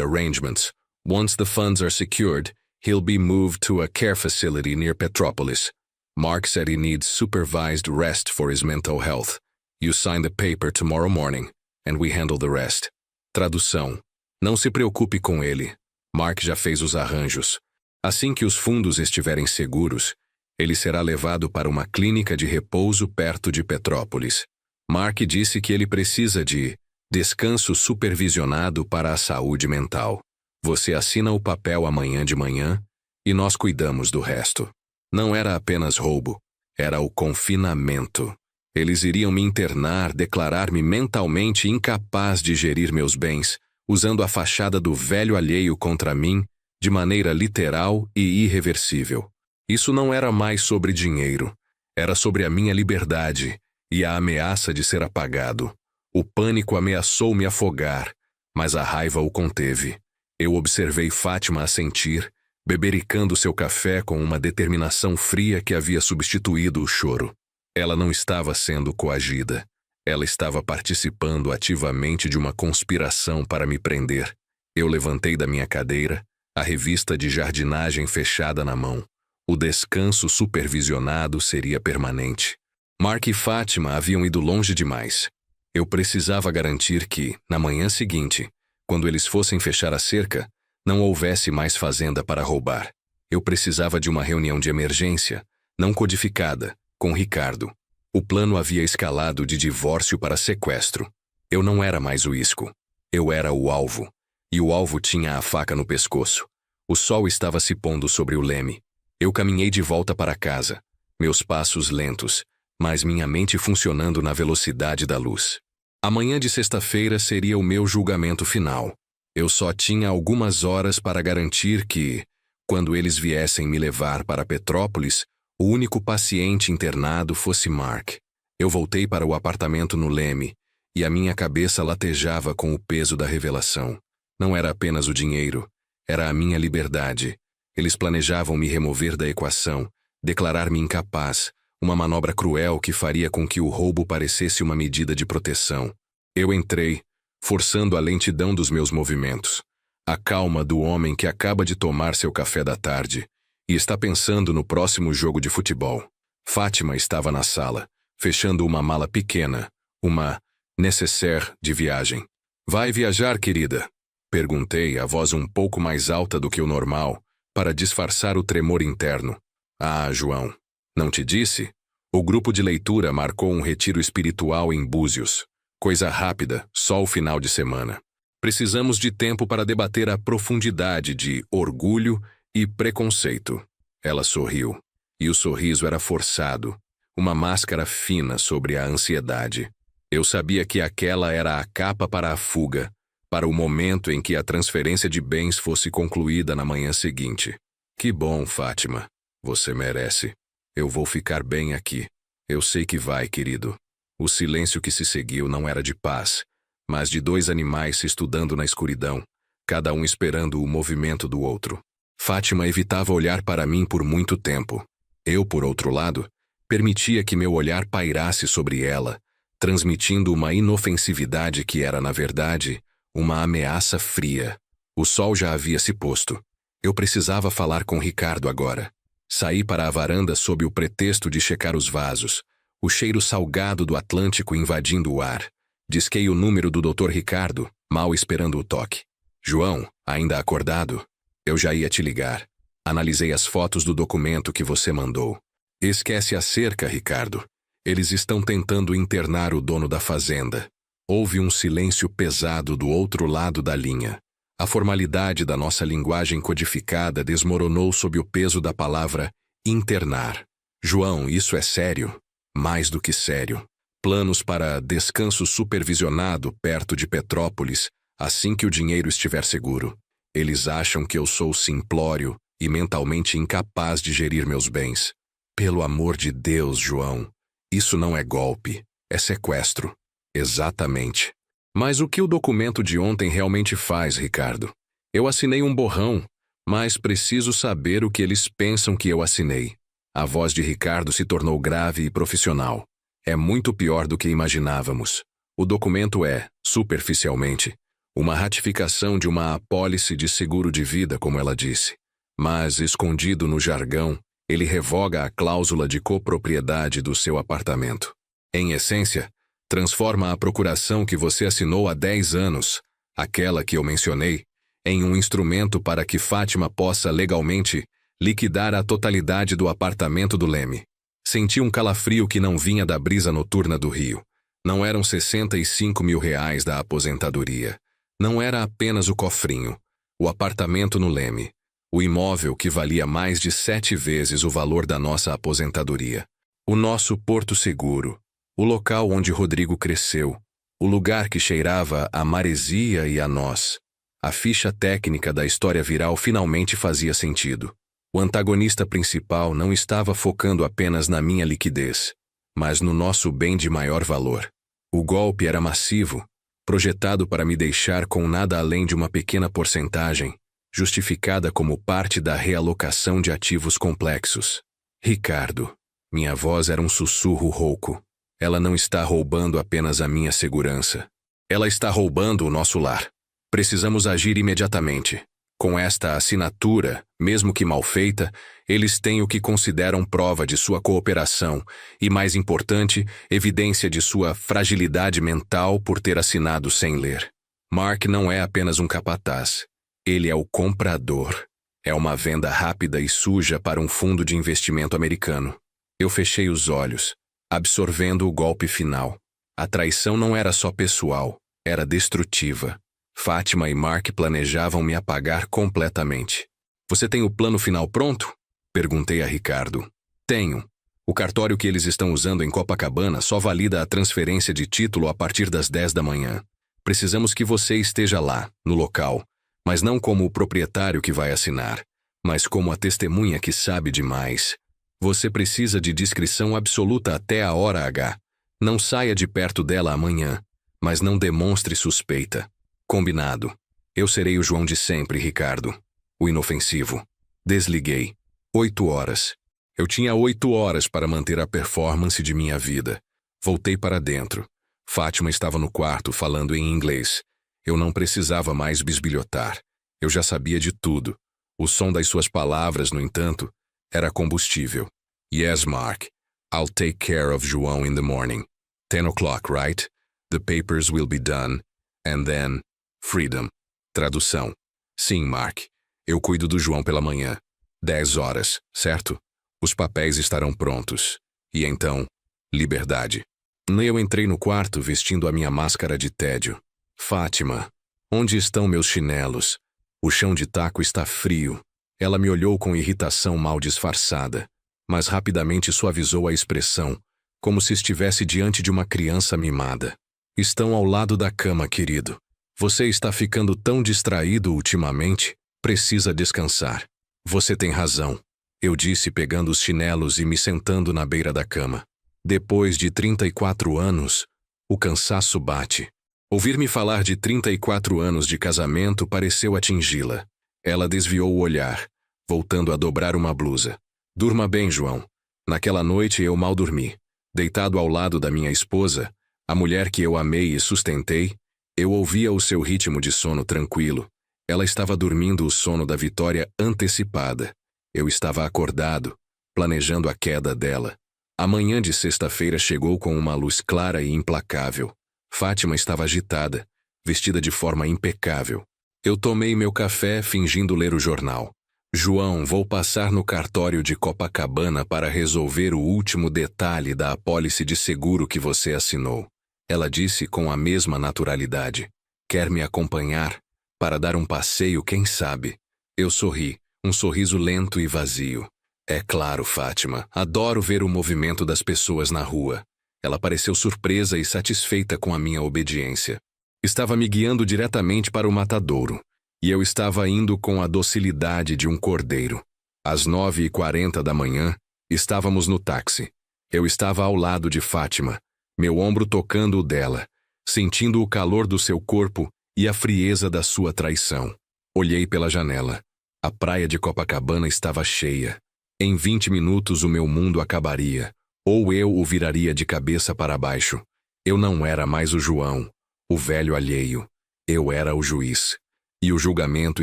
arrangements. Once the funds are secured, he'll be moved to a care facility near Petropolis. Mark said he needs supervised rest for his mental health. You sign the paper tomorrow morning, and we handle the rest. Tradução. Não se preocupe com ele. Mark já fez os arranjos. Assim que os fundos estiverem seguros, ele será levado para uma clínica de repouso perto de Petrópolis. Mark disse que ele precisa de descanso supervisionado para a saúde mental. Você assina o papel amanhã de manhã e nós cuidamos do resto. Não era apenas roubo, era o confinamento. Eles iriam me internar, declarar-me mentalmente incapaz de gerir meus bens, usando a fachada do velho alheio contra mim de maneira literal e irreversível. Isso não era mais sobre dinheiro. Era sobre a minha liberdade e a ameaça de ser apagado. O pânico ameaçou me afogar, mas a raiva o conteve. Eu observei Fátima assentir, bebericando seu café com uma determinação fria que havia substituído o choro. Ela não estava sendo coagida. Ela estava participando ativamente de uma conspiração para me prender. Eu levantei da minha cadeira, a revista de jardinagem fechada na mão. O descanso supervisionado seria permanente. Mark e Fátima haviam ido longe demais. Eu precisava garantir que, na manhã seguinte, quando eles fossem fechar a cerca, não houvesse mais fazenda para roubar. Eu precisava de uma reunião de emergência, não codificada, com Ricardo. O plano havia escalado de divórcio para sequestro. Eu não era mais o isco. Eu era o alvo. E o alvo tinha a faca no pescoço. O sol estava se pondo sobre o leme. Eu caminhei de volta para casa, meus passos lentos, mas minha mente funcionando na velocidade da luz. A manhã de sexta-feira seria o meu julgamento final. Eu só tinha algumas horas para garantir que, quando eles viessem me levar para Petrópolis, o único paciente internado fosse Mark. Eu voltei para o apartamento no Leme, e a minha cabeça latejava com o peso da revelação. Não era apenas o dinheiro, era a minha liberdade. Eles planejavam me remover da equação, declarar-me incapaz, uma manobra cruel que faria com que o roubo parecesse uma medida de proteção. Eu entrei, forçando a lentidão dos meus movimentos, a calma do homem que acaba de tomar seu café da tarde e está pensando no próximo jogo de futebol. Fátima estava na sala, fechando uma mala pequena, uma nécessaire de viagem. Vai viajar, querida? Perguntei, a voz um pouco mais alta do que o normal, para disfarçar o tremor interno. Ah, João, não te disse? O grupo de leitura marcou um retiro espiritual em Búzios. Coisa rápida, só o final de semana. Precisamos de tempo para debater a profundidade de orgulho e preconceito. Ela sorriu, e o sorriso era forçado, uma máscara fina sobre a ansiedade. Eu sabia que aquela era a capa para a fuga, para o momento em que a transferência de bens fosse concluída na manhã seguinte. Que bom, Fátima. Você merece. Eu vou ficar bem aqui. Eu sei que vai, querido. O silêncio que se seguiu não era de paz, mas de dois animais se estudando na escuridão, cada um esperando o movimento do outro. Fátima evitava olhar para mim por muito tempo. Eu, por outro lado, permitia que meu olhar pairasse sobre ela, transmitindo uma inofensividade que era, na verdade, uma ameaça fria. O sol já havia se posto. Eu precisava falar com Ricardo agora. Saí para a varanda sob o pretexto de checar os vasos, o cheiro salgado do Atlântico invadindo o ar. Disquei o número do Dr. Ricardo, mal esperando o toque. João, ainda acordado? Eu já ia te ligar. Analisei as fotos do documento que você mandou. Esquece a cerca, Ricardo. Eles estão tentando internar o dono da fazenda. Houve um silêncio pesado do outro lado da linha. A formalidade da nossa linguagem codificada desmoronou sob o peso da palavra internar. João, isso é sério? Mais do que sério. Planos para descanso supervisionado perto de Petrópolis, assim que o dinheiro estiver seguro. Eles acham que eu sou simplório e mentalmente incapaz de gerir meus bens. Pelo amor de Deus, João, isso não é golpe, é sequestro. Exatamente. Mas o que o documento de ontem realmente faz, Ricardo? Eu assinei um borrão, mas preciso saber o que eles pensam que eu assinei. A voz de Ricardo se tornou grave e profissional. É muito pior do que imaginávamos. O documento é, superficialmente, uma ratificação de uma apólice de seguro de vida, como ela disse. Mas, escondido no jargão, ele revoga a cláusula de copropriedade do seu apartamento. Em essência, transforma a procuração que você assinou há 10 anos, aquela que eu mencionei, em um instrumento para que Fátima possa legalmente liquidar a totalidade do apartamento do Leme. Senti um calafrio que não vinha da brisa noturna do Rio. Não eram 65 mil reais da aposentadoria. Não era apenas o cofrinho, o apartamento no Leme, o imóvel que valia mais de 7 vezes o valor da nossa aposentadoria. O nosso porto seguro, o local onde Rodrigo cresceu, o lugar que cheirava a maresia e a nós. A ficha técnica da história viral finalmente fazia sentido. O antagonista principal não estava focando apenas na minha liquidez, mas no nosso bem de maior valor. O golpe era massivo, projetado para me deixar com nada além de uma pequena porcentagem, justificada como parte da realocação de ativos complexos. Ricardo. Minha voz era um sussurro rouco. Ela não está roubando apenas a minha segurança. Ela está roubando o nosso lar. Precisamos agir imediatamente. Com esta assinatura, mesmo que mal feita, eles têm o que consideram prova de sua cooperação e, mais importante, evidência de sua fragilidade mental por ter assinado sem ler. Mark não é apenas um capataz. Ele é o comprador. É uma venda rápida e suja para um fundo de investimento americano. Eu fechei os olhos, absorvendo o golpe final. A traição não era só pessoal, era destrutiva. Fátima e Mark planejavam me apagar completamente. Você tem o plano final pronto? Perguntei a Ricardo. Tenho. O cartório que eles estão usando em Copacabana só valida a transferência de título a partir das 10 da manhã. Precisamos que você esteja lá, no local, mas não como o proprietário que vai assinar, mas como a testemunha que sabe demais. Você precisa de discrição absoluta até a hora H. Não saia de perto dela amanhã, mas não demonstre suspeita. Combinado. Eu serei o João de sempre, Ricardo. O inofensivo. Desliguei. 8 horas. Eu tinha 8 horas para manter a performance de minha vida. Voltei para dentro. Fátima estava no quarto falando em inglês. Eu não precisava mais bisbilhotar. Eu já sabia de tudo. O som das suas palavras, no entanto, era combustível. Yes, Mark. I'll take care of João in the morning. 10 o'clock, right? The papers will be done. And then... Freedom. Tradução. Sim, Mark. Eu cuido do João pela manhã. 10 horas, certo? Os papéis estarão prontos. E então, liberdade. Eu entrei no quarto vestindo a minha máscara de tédio. Fátima, onde estão meus chinelos? O chão de taco está frio. Ela me olhou com irritação mal disfarçada, mas rapidamente suavizou a expressão, como se estivesse diante de uma criança mimada. Estão ao lado da cama, querido. Você está ficando tão distraído ultimamente, precisa descansar. Você tem razão, eu disse pegando os chinelos e me sentando na beira da cama. Depois de 34 anos, o cansaço bate. Ouvir-me falar de 34 anos de casamento pareceu atingi-la. Ela desviou o olhar, voltando a dobrar uma blusa. Durma bem, João. Naquela noite eu mal dormi. Deitado ao lado da minha esposa, a mulher que eu amei e sustentei, eu ouvia o seu ritmo de sono tranquilo. Ela estava dormindo o sono da vitória antecipada. Eu estava acordado, planejando a queda dela. A manhã de sexta-feira chegou com uma luz clara e implacável. Fátima estava agitada, vestida de forma impecável. Eu tomei meu café fingindo ler o jornal. João, vou passar no cartório de Copacabana para resolver o último detalhe da apólice de seguro que você assinou. Ela disse com a mesma naturalidade. Quer me acompanhar? Para dar um passeio, quem sabe? Eu sorri, um sorriso lento e vazio. É claro, Fátima, adoro ver o movimento das pessoas na rua. Ela pareceu surpresa e satisfeita com a minha obediência. Estava me guiando diretamente para o matadouro, e eu estava indo com a docilidade de um cordeiro. Às 9h40 da manhã, estávamos no táxi. Eu estava ao lado de Fátima, meu ombro tocando o dela, sentindo o calor do seu corpo e a frieza da sua traição. Olhei pela janela. A praia de Copacabana estava cheia. Em 20 minutos o meu mundo acabaria, ou eu o viraria de cabeça para baixo. Eu não era mais o João, o velho alheio. Eu era o juiz. E o julgamento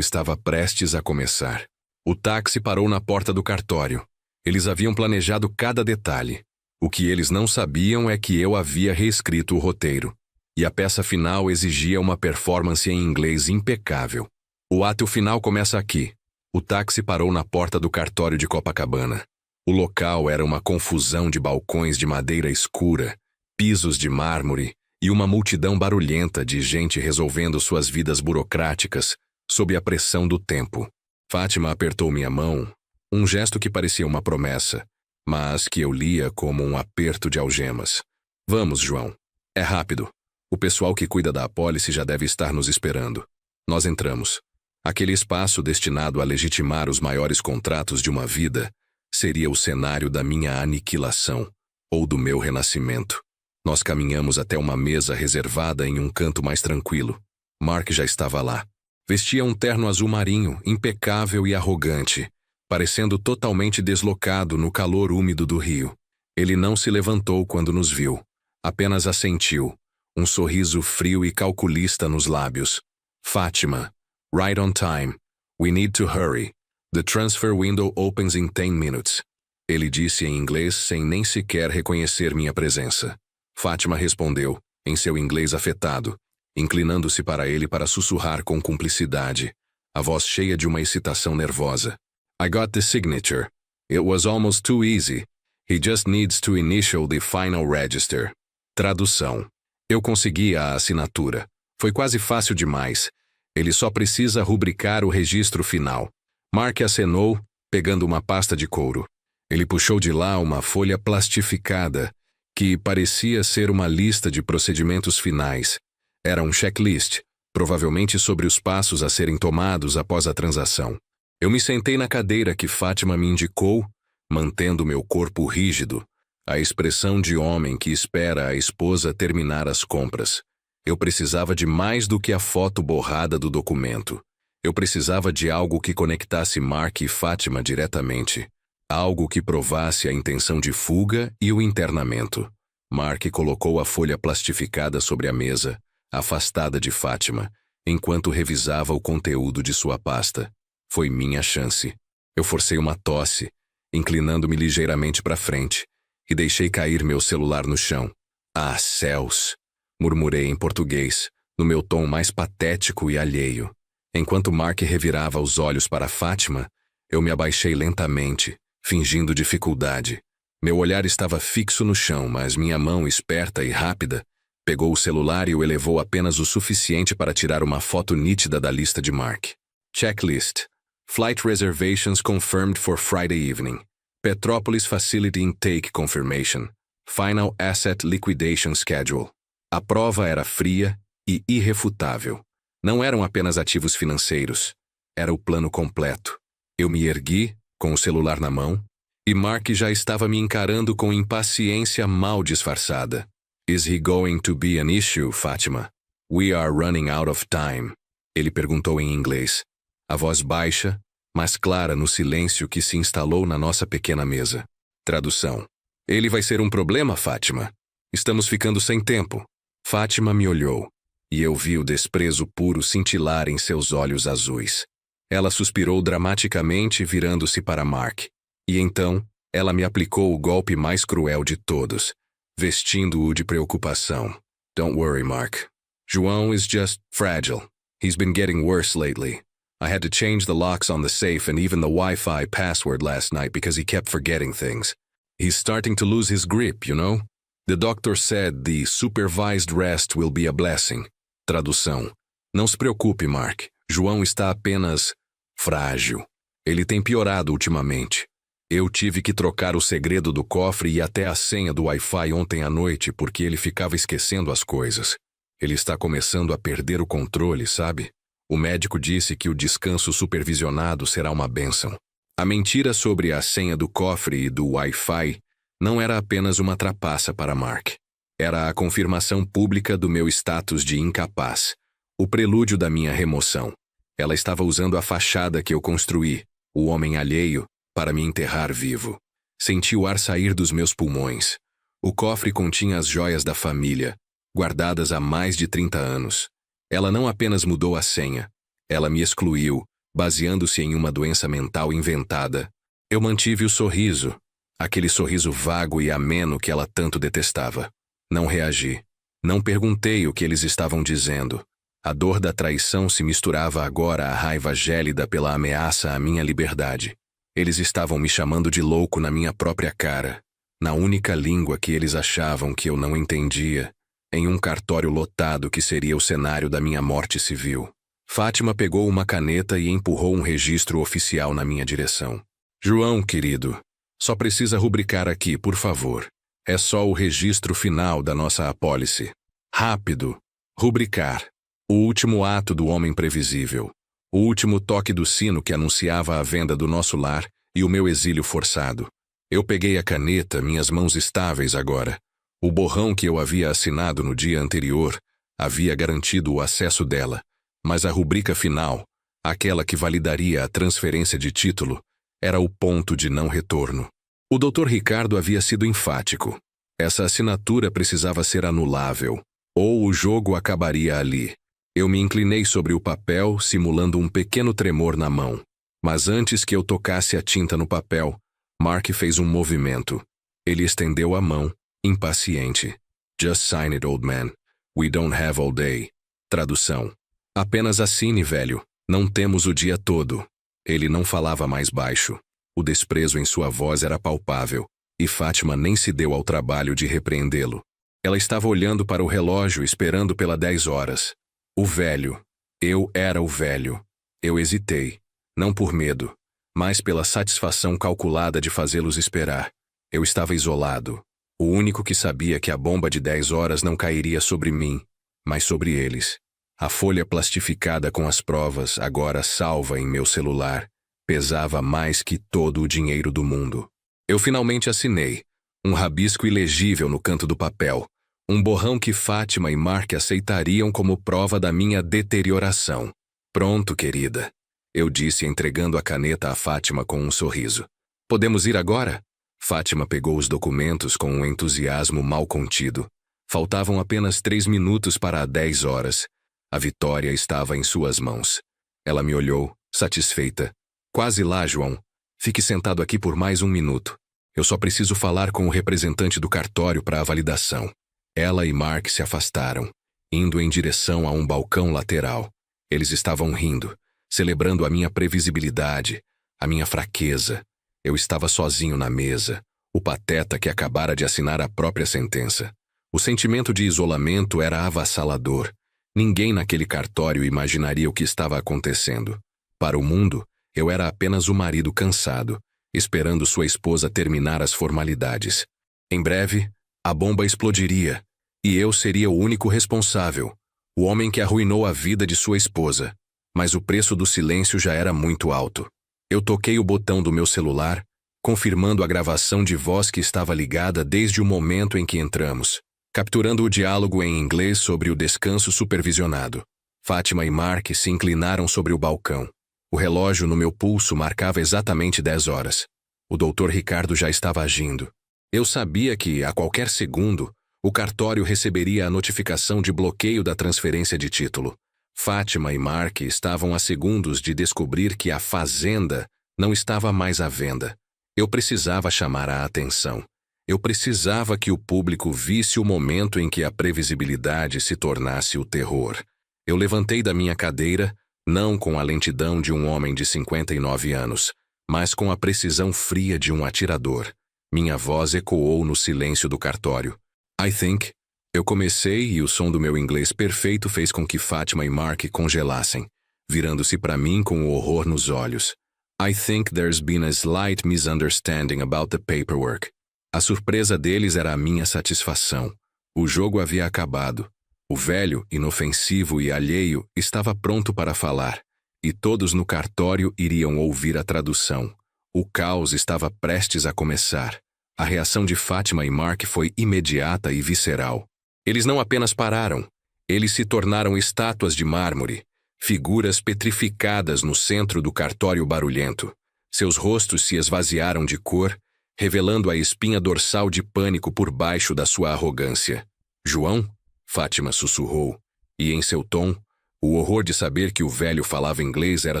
estava prestes a começar. O táxi parou na porta do cartório. Eles haviam planejado cada detalhe. O que eles não sabiam é que eu havia reescrito o roteiro. E a peça final exigia uma performance em inglês impecável. O ato final começa aqui. O táxi parou na porta do cartório de Copacabana. O local era uma confusão de balcões de madeira escura, pisos de mármore e uma multidão barulhenta de gente resolvendo suas vidas burocráticas sob a pressão do tempo. Fátima apertou minha mão, um gesto que parecia uma promessa, mas que eu lia como um aperto de algemas. Vamos, João. É rápido. O pessoal que cuida da apólice já deve estar nos esperando. Nós entramos. Aquele espaço destinado a legitimar os maiores contratos de uma vida seria o cenário da minha aniquilação ou do meu renascimento. Nós caminhamos até uma mesa reservada em um canto mais tranquilo. Mark já estava lá. Vestia um terno azul marinho, impecável e arrogante, parecendo totalmente deslocado no calor úmido do rio. Ele não se levantou quando nos viu. Apenas assentiu, um sorriso frio e calculista nos lábios. Fátima. Right on time. We need to hurry. The transfer window opens in 10 minutes. Ele disse em inglês sem nem sequer reconhecer minha presença. Fátima respondeu, em seu inglês afetado, inclinando-se para ele para sussurrar com cumplicidade, a voz cheia de uma excitação nervosa. I got the signature. It was almost too easy. He just needs to initial the final register. Tradução. Eu consegui a assinatura. Foi quase fácil demais. Ele só precisa rubricar o registro final. Mark acenou, pegando uma pasta de couro. Ele puxou de lá uma folha plastificada, que parecia ser uma lista de procedimentos finais. Era um checklist, provavelmente sobre os passos a serem tomados após a transação. Eu me sentei na cadeira que Fátima me indicou, mantendo meu corpo rígido, a expressão de homem que espera a esposa terminar as compras. Eu precisava de mais do que a foto borrada do documento. Eu precisava de algo que conectasse Mark e Fátima diretamente. Algo que provasse a intenção de fuga e o internamento. Mark colocou a folha plastificada sobre a mesa, afastada de Fátima, enquanto revisava o conteúdo de sua pasta. Foi minha chance. Eu forcei uma tosse, inclinando-me ligeiramente para frente, e deixei cair meu celular no chão. Ah, céus! Murmurei em português, no meu tom mais patético e alheio. Enquanto Mark revirava os olhos para Fátima, eu me abaixei lentamente, fingindo dificuldade. Meu olhar estava fixo no chão, mas minha mão, esperta e rápida, pegou o celular e o elevou apenas o suficiente para tirar uma foto nítida da lista de Mark. Checklist. Flight reservations confirmed for Friday evening. Petrópolis Facility Intake Confirmation. Final Asset Liquidation Schedule. A prova era fria e irrefutável. Não eram apenas ativos financeiros. Era o plano completo. Eu me ergui, com o celular na mão, e Mark já estava me encarando com impaciência mal disfarçada. Is he going to be an issue, Fátima? We are running out of time. Ele perguntou em inglês. A voz baixa, mas clara no silêncio que se instalou na nossa pequena mesa. Tradução. Ele vai ser um problema, Fátima. Estamos ficando sem tempo. Fátima me olhou, e eu vi o desprezo puro cintilar em seus olhos azuis. Ela suspirou dramaticamente, virando-se para Mark. E então, ela me aplicou o golpe mais cruel de todos, vestindo-o de preocupação. Don't worry, Mark. João is just fragile. He's been getting worse lately. I had to change the locks on the safe and even the Wi-Fi password last night because he kept forgetting things. He's starting to lose his grip, you know? The doctor said the supervised rest will be a blessing. Tradução. Não se preocupe, Mark. João está apenas frágil. Ele tem piorado ultimamente. Eu tive que trocar o segredo do cofre e até a senha do Wi-Fi ontem à noite porque ele ficava esquecendo as coisas. Ele está começando a perder o controle, sabe? O médico disse que o descanso supervisionado será uma bênção. A mentira sobre a senha do cofre e do Wi-Fi não era apenas uma trapaça para Mark. Era a confirmação pública do meu status de incapaz, o prelúdio da minha remoção. Ela estava usando a fachada que eu construí, o homem alheio, para me enterrar vivo. Senti o ar sair dos meus pulmões. O cofre continha as joias da família, guardadas há mais de 30 anos. Ela não apenas mudou a senha, ela me excluiu, baseando-se em uma doença mental inventada. Eu mantive o sorriso, aquele sorriso vago e ameno que ela tanto detestava. Não reagi. Não perguntei o que eles estavam dizendo. A dor da traição se misturava agora à raiva gélida pela ameaça à minha liberdade. Eles estavam me chamando de louco na minha própria cara, na única língua que eles achavam que eu não entendia, em um cartório lotado que seria o cenário da minha morte civil. Fátima pegou uma caneta e empurrou um registro oficial na minha direção. João, querido, só precisa rubricar aqui, por favor. É só o registro final da nossa apólice. Rápido. Rubricar. O último ato do homem previsível. O último toque do sino que anunciava a venda do nosso lar e o meu exílio forçado. Eu peguei a caneta, minhas mãos estáveis agora. O borrão que eu havia assinado no dia anterior havia garantido o acesso dela, mas a rubrica final, aquela que validaria a transferência de título, era o ponto de não retorno. O Dr. Ricardo havia sido enfático. Essa assinatura precisava ser anulável, ou o jogo acabaria ali. Eu me inclinei sobre o papel, simulando um pequeno tremor na mão. Mas antes que eu tocasse a tinta no papel, Mark fez um movimento. Ele estendeu a mão, impaciente. Just sign it, old man. We don't have all day. Tradução. Apenas assine, velho. Não temos o dia todo. Ele não falava mais baixo. O desprezo em sua voz era palpável, e Fátima nem se deu ao trabalho de repreendê-lo. Ela estava olhando para o relógio, esperando pela 10 horas. O velho. Eu era o velho. Eu hesitei. Não por medo, mas pela satisfação calculada de fazê-los esperar. Eu estava isolado. O único que sabia que a bomba de 10 horas não cairia sobre mim, mas sobre eles. A folha plastificada com as provas, agora salva em meu celular, pesava mais que todo o dinheiro do mundo. Eu finalmente assinei. Um rabisco ilegível no canto do papel. Um borrão que Fátima e Mark aceitariam como prova da minha deterioração. Pronto, querida. Eu disse, entregando a caneta a Fátima com um sorriso. Podemos ir agora? Fátima pegou os documentos com um entusiasmo mal contido. Faltavam apenas 3 minutos para 10 horas. A vitória estava em suas mãos. Ela me olhou, satisfeita. Quase lá, João. Fique sentado aqui por mais 1 minuto. Eu só preciso falar com o representante do cartório para a validação. Ela e Mark se afastaram, indo em direção a um balcão lateral. Eles estavam rindo, celebrando a minha previsibilidade, a minha fraqueza. Eu estava sozinho na mesa, o pateta que acabara de assinar a própria sentença. O sentimento de isolamento era avassalador. Ninguém naquele cartório imaginaria o que estava acontecendo. Para o mundo, eu era apenas o marido cansado, esperando sua esposa terminar as formalidades. Em breve, a bomba explodiria, e eu seria o único responsável, o homem que arruinou a vida de sua esposa. Mas o preço do silêncio já era muito alto. Eu toquei o botão do meu celular, confirmando a gravação de voz que estava ligada desde o momento em que entramos, capturando o diálogo em inglês sobre o descanso supervisionado. Fátima e Mark se inclinaram sobre o balcão. O relógio no meu pulso marcava exatamente 10 horas. O Dr. Ricardo já estava agindo. Eu sabia que, a qualquer segundo, o cartório receberia a notificação de bloqueio da transferência de título. Fátima e Mark estavam a segundos de descobrir que a fazenda não estava mais à venda. Eu precisava chamar a atenção. Eu precisava que o público visse o momento em que a previsibilidade se tornasse o terror. Eu levantei da minha cadeira, não com a lentidão de um homem de 59 anos, mas com a precisão fria de um atirador. Minha voz ecoou no silêncio do cartório. I think... Eu comecei e o som do meu inglês perfeito fez com que Fátima e Mark congelassem, virando-se para mim com o horror nos olhos. I think there's been a slight misunderstanding about the paperwork. A surpresa deles era a minha satisfação. O jogo havia acabado. O velho, inofensivo e alheio, estava pronto para falar, e todos no cartório iriam ouvir a tradução. O caos estava prestes a começar. A reação de Fátima e Mark foi imediata e visceral. Eles não apenas pararam, eles se tornaram estátuas de mármore, figuras petrificadas no centro do cartório barulhento. Seus rostos se esvaziaram de cor, revelando a espinha dorsal de pânico por baixo da sua arrogância. João? Fátima sussurrou, e em seu tom, o horror de saber que o velho falava inglês era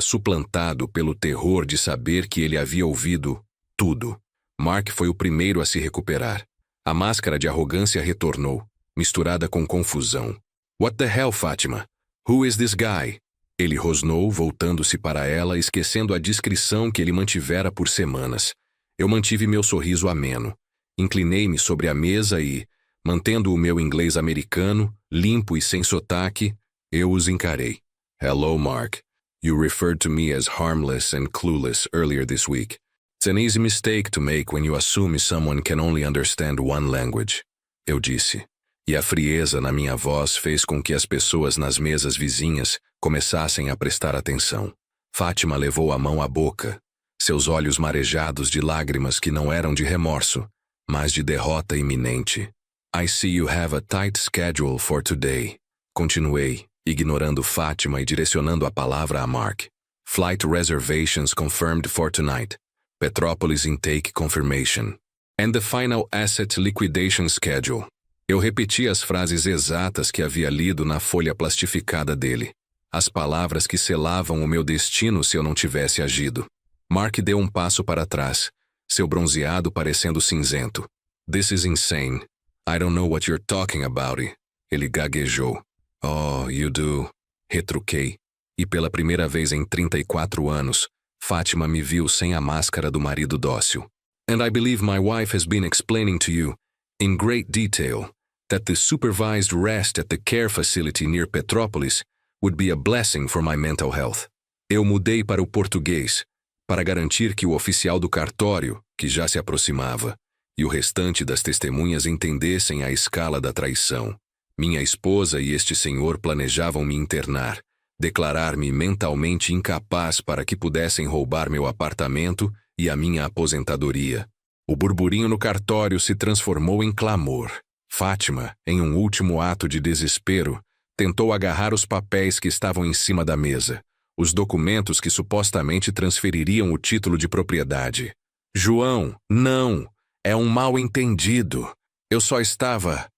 suplantado pelo terror de saber que ele havia ouvido tudo. Mark foi o primeiro a se recuperar. A máscara de arrogância retornou, misturada com confusão. What the hell, Fátima? Who is this guy? Ele rosnou, voltando-se para ela, esquecendo a discrição que ele mantivera por semanas. Eu mantive meu sorriso ameno. Inclinei-me sobre a mesa e, mantendo o meu inglês americano, limpo e sem sotaque, eu os encarei. Hello, Mark. You referred to me as harmless and clueless earlier this week. It's an easy mistake to make when you assume someone can only understand one language. Eu disse. E a frieza na minha voz fez com que as pessoas nas mesas vizinhas começassem a prestar atenção. Fátima levou a mão à boca, seus olhos marejados de lágrimas que não eram de remorso, mas de derrota iminente. I see you have a tight schedule for today. Continuei, ignorando Fátima e direcionando a palavra a Mark. Flight reservations confirmed for tonight. Petrópolis intake confirmation. And the final asset liquidation schedule. Eu repeti as frases exatas que havia lido na folha plastificada dele. As palavras que selavam o meu destino se eu não tivesse agido. Mark deu um passo para trás, seu bronzeado parecendo cinzento. This is insane. I don't know what you're talking about. Ele gaguejou. Oh, you do. Retruquei. E pela primeira vez em 34 anos, Fátima me viu sem a máscara do marido dócil. And I believe my wife has been explaining to you, in great detail, that the supervised rest at the care facility near Petrópolis would be a blessing for my mental health. Eu mudei para o português, para garantir que o oficial do cartório, que já se aproximava, e o restante das testemunhas entendessem a escala da traição. Minha esposa e este senhor planejavam me internar, declarar-me mentalmente incapaz para que pudessem roubar meu apartamento e a minha aposentadoria. O burburinho no cartório se transformou em clamor. Fátima, em um último ato de desespero, tentou agarrar os papéis que estavam em cima da mesa, os documentos que supostamente transfeririam o título de propriedade. João, não! É um mal-entendido. Eu só estava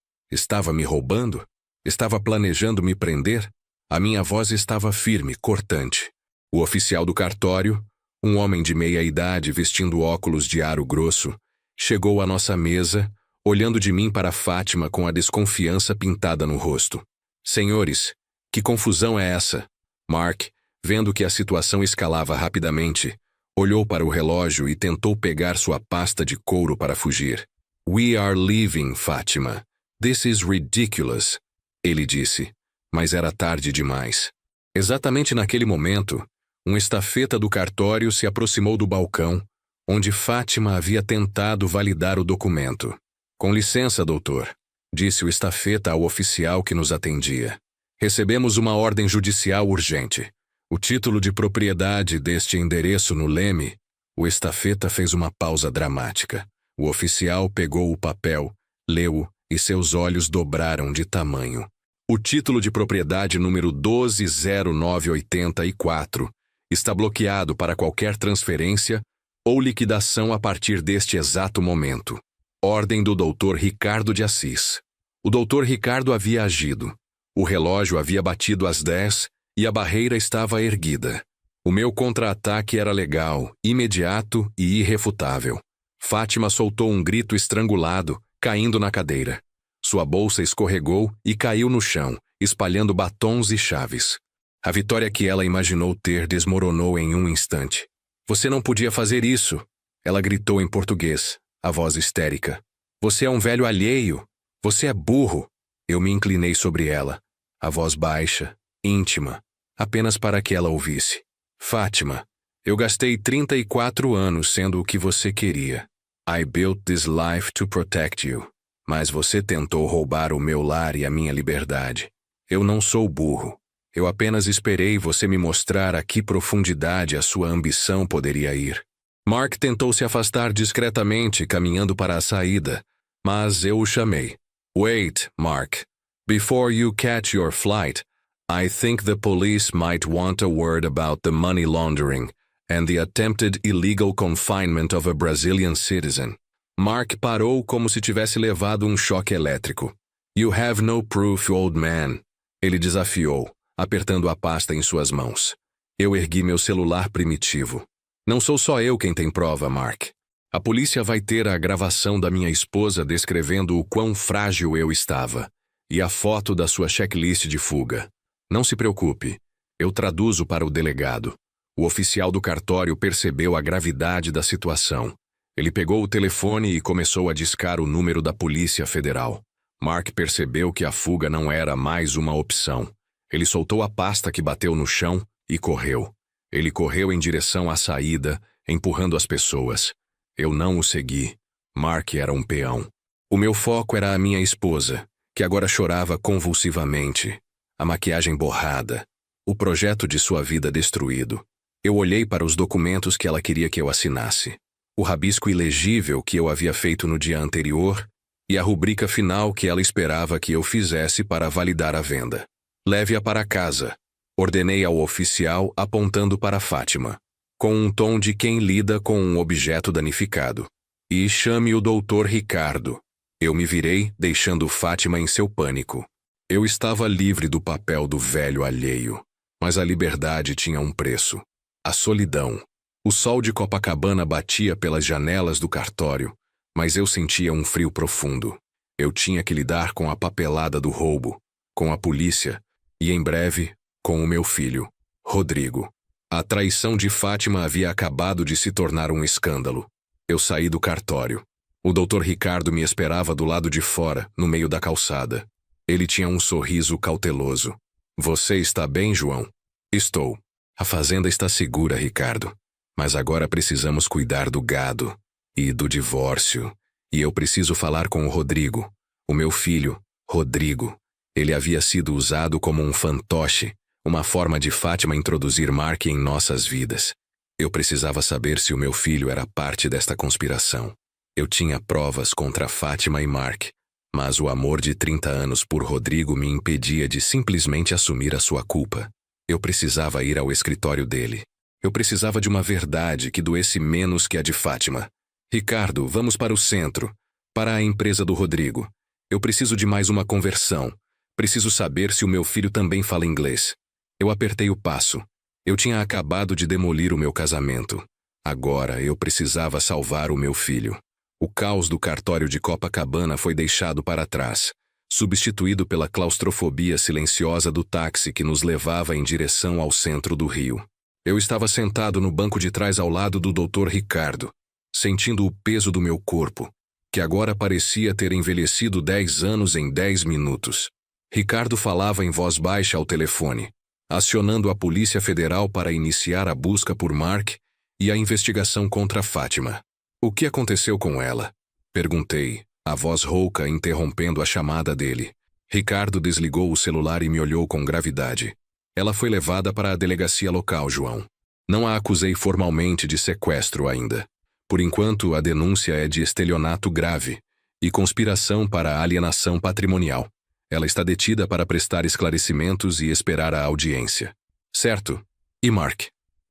me roubando? Estava planejando me prender? A minha voz estava firme, cortante. O oficial do cartório, um homem de meia idade vestindo óculos de aro grosso, chegou à nossa mesa, olhando de mim para Fátima com a desconfiança pintada no rosto. Senhores, que confusão é essa? Mark, vendo que a situação escalava rapidamente, olhou para o relógio e tentou pegar sua pasta de couro para fugir. We are leaving, Fátima. This is ridiculous, ele disse, mas era tarde demais. Exatamente naquele momento, um estafeta do cartório se aproximou do balcão, onde Fátima havia tentado validar o documento. Com licença, doutor, disse o estafeta ao oficial que nos atendia. Recebemos uma ordem judicial urgente. O título de propriedade deste endereço no Leme. O estafeta fez uma pausa dramática. O oficial pegou o papel, leu-o e seus olhos dobraram de tamanho. O título de propriedade número 120984 está bloqueado para qualquer transferência ou liquidação a partir deste exato momento. Ordem do Dr. Ricardo de Assis. O Dr. Ricardo havia agido. O relógio havia batido às 10 e a barreira estava erguida. O meu contra-ataque era legal, imediato e irrefutável. Fátima soltou um grito estrangulado, caindo na cadeira. Sua bolsa escorregou e caiu no chão, espalhando batons e chaves. A vitória que ela imaginou ter desmoronou em um instante. Você não podia fazer isso, ela gritou em português, a voz histérica. Você é um velho alheio. Você é burro. Eu me inclinei sobre ela, a voz baixa, íntima, apenas para que ela ouvisse. Fátima, eu gastei 34 anos sendo o que você queria. I built this life to protect you. Mas você tentou roubar o meu lar e a minha liberdade. Eu não sou burro. Eu apenas esperei você me mostrar a que profundidade a sua ambição poderia ir. Mark tentou se afastar discretamente, caminhando para a saída, mas eu o chamei. Wait, Mark. Before you catch your flight, I think the police might want a word about the money laundering and the attempted illegal confinement of a Brazilian citizen. Mark parou como se tivesse levado um choque elétrico. You have no proof, old man. Ele desafiou, apertando a pasta em suas mãos. Eu ergui meu celular primitivo. Não sou só eu quem tem prova, Mark. A polícia vai ter a gravação da minha esposa descrevendo o quão frágil eu estava, e a foto da sua checklist de fuga. Não se preocupe, eu traduzo para o delegado. O oficial do cartório percebeu a gravidade da situação. Ele pegou o telefone e começou a discar o número da Polícia Federal. Mark percebeu que a fuga não era mais uma opção. Ele soltou a pasta que bateu no chão e correu. Ele correu em direção à saída, empurrando as pessoas. Eu não o segui. Mark era um peão. O meu foco era a minha esposa, que agora chorava convulsivamente. A maquiagem borrada. O projeto de sua vida destruído. Eu olhei para os documentos que ela queria que eu assinasse. O rabisco ilegível que eu havia feito no dia anterior e a rubrica final que ela esperava que eu fizesse para validar a venda. Leve-a para casa. Ordenei ao oficial apontando para Fátima, com um tom de quem lida com um objeto danificado. E chame o Dr. Ricardo. Eu me virei, deixando Fátima em seu pânico. Eu estava livre do papel do velho alheio, mas a liberdade tinha um preço. A solidão. O sol de Copacabana batia pelas janelas do cartório, mas eu sentia um frio profundo. Eu tinha que lidar com a papelada do roubo, com a polícia e, em breve, com o meu filho, Rodrigo. A traição de Fátima havia acabado de se tornar um escândalo. Eu saí do cartório. O Dr. Ricardo me esperava do lado de fora, no meio da calçada. Ele tinha um sorriso cauteloso. Você está bem, João? Estou. A fazenda está segura, Ricardo. Mas agora precisamos cuidar do gado e do divórcio. E eu preciso falar com o Rodrigo, o meu filho, Rodrigo. Ele havia sido usado como um fantoche, uma forma de Fátima introduzir Mark em nossas vidas. Eu precisava saber se o meu filho era parte desta conspiração. Eu tinha provas contra Fátima e Mark, mas o amor de 30 anos por Rodrigo me impedia de simplesmente assumir a sua culpa. Eu precisava ir ao escritório dele. Eu precisava de uma verdade que doesse menos que a de Fátima. Ricardo, vamos para o centro, para a empresa do Rodrigo. Eu preciso de mais uma conversão. Preciso saber se o meu filho também fala inglês. Eu apertei o passo. Eu tinha acabado de demolir o meu casamento. Agora eu precisava salvar o meu filho. O caos do cartório de Copacabana foi deixado para trás, substituído pela claustrofobia silenciosa do táxi que nos levava em direção ao centro do Rio. Eu estava sentado no banco de trás ao lado do Dr. Ricardo, sentindo o peso do meu corpo, que agora parecia ter envelhecido 10 anos em 10 minutos. Ricardo falava em voz baixa ao telefone, acionando a Polícia Federal para iniciar a busca por Mark e a investigação contra Fátima. O que aconteceu com ela? Perguntei, a voz rouca interrompendo a chamada dele. Ricardo desligou o celular e me olhou com gravidade. Ela foi levada para a delegacia local, João. Não a acusei formalmente de sequestro ainda. Por enquanto, a denúncia é de estelionato grave e conspiração para alienação patrimonial. Ela está detida para prestar esclarecimentos e esperar a audiência. Certo? E Mark?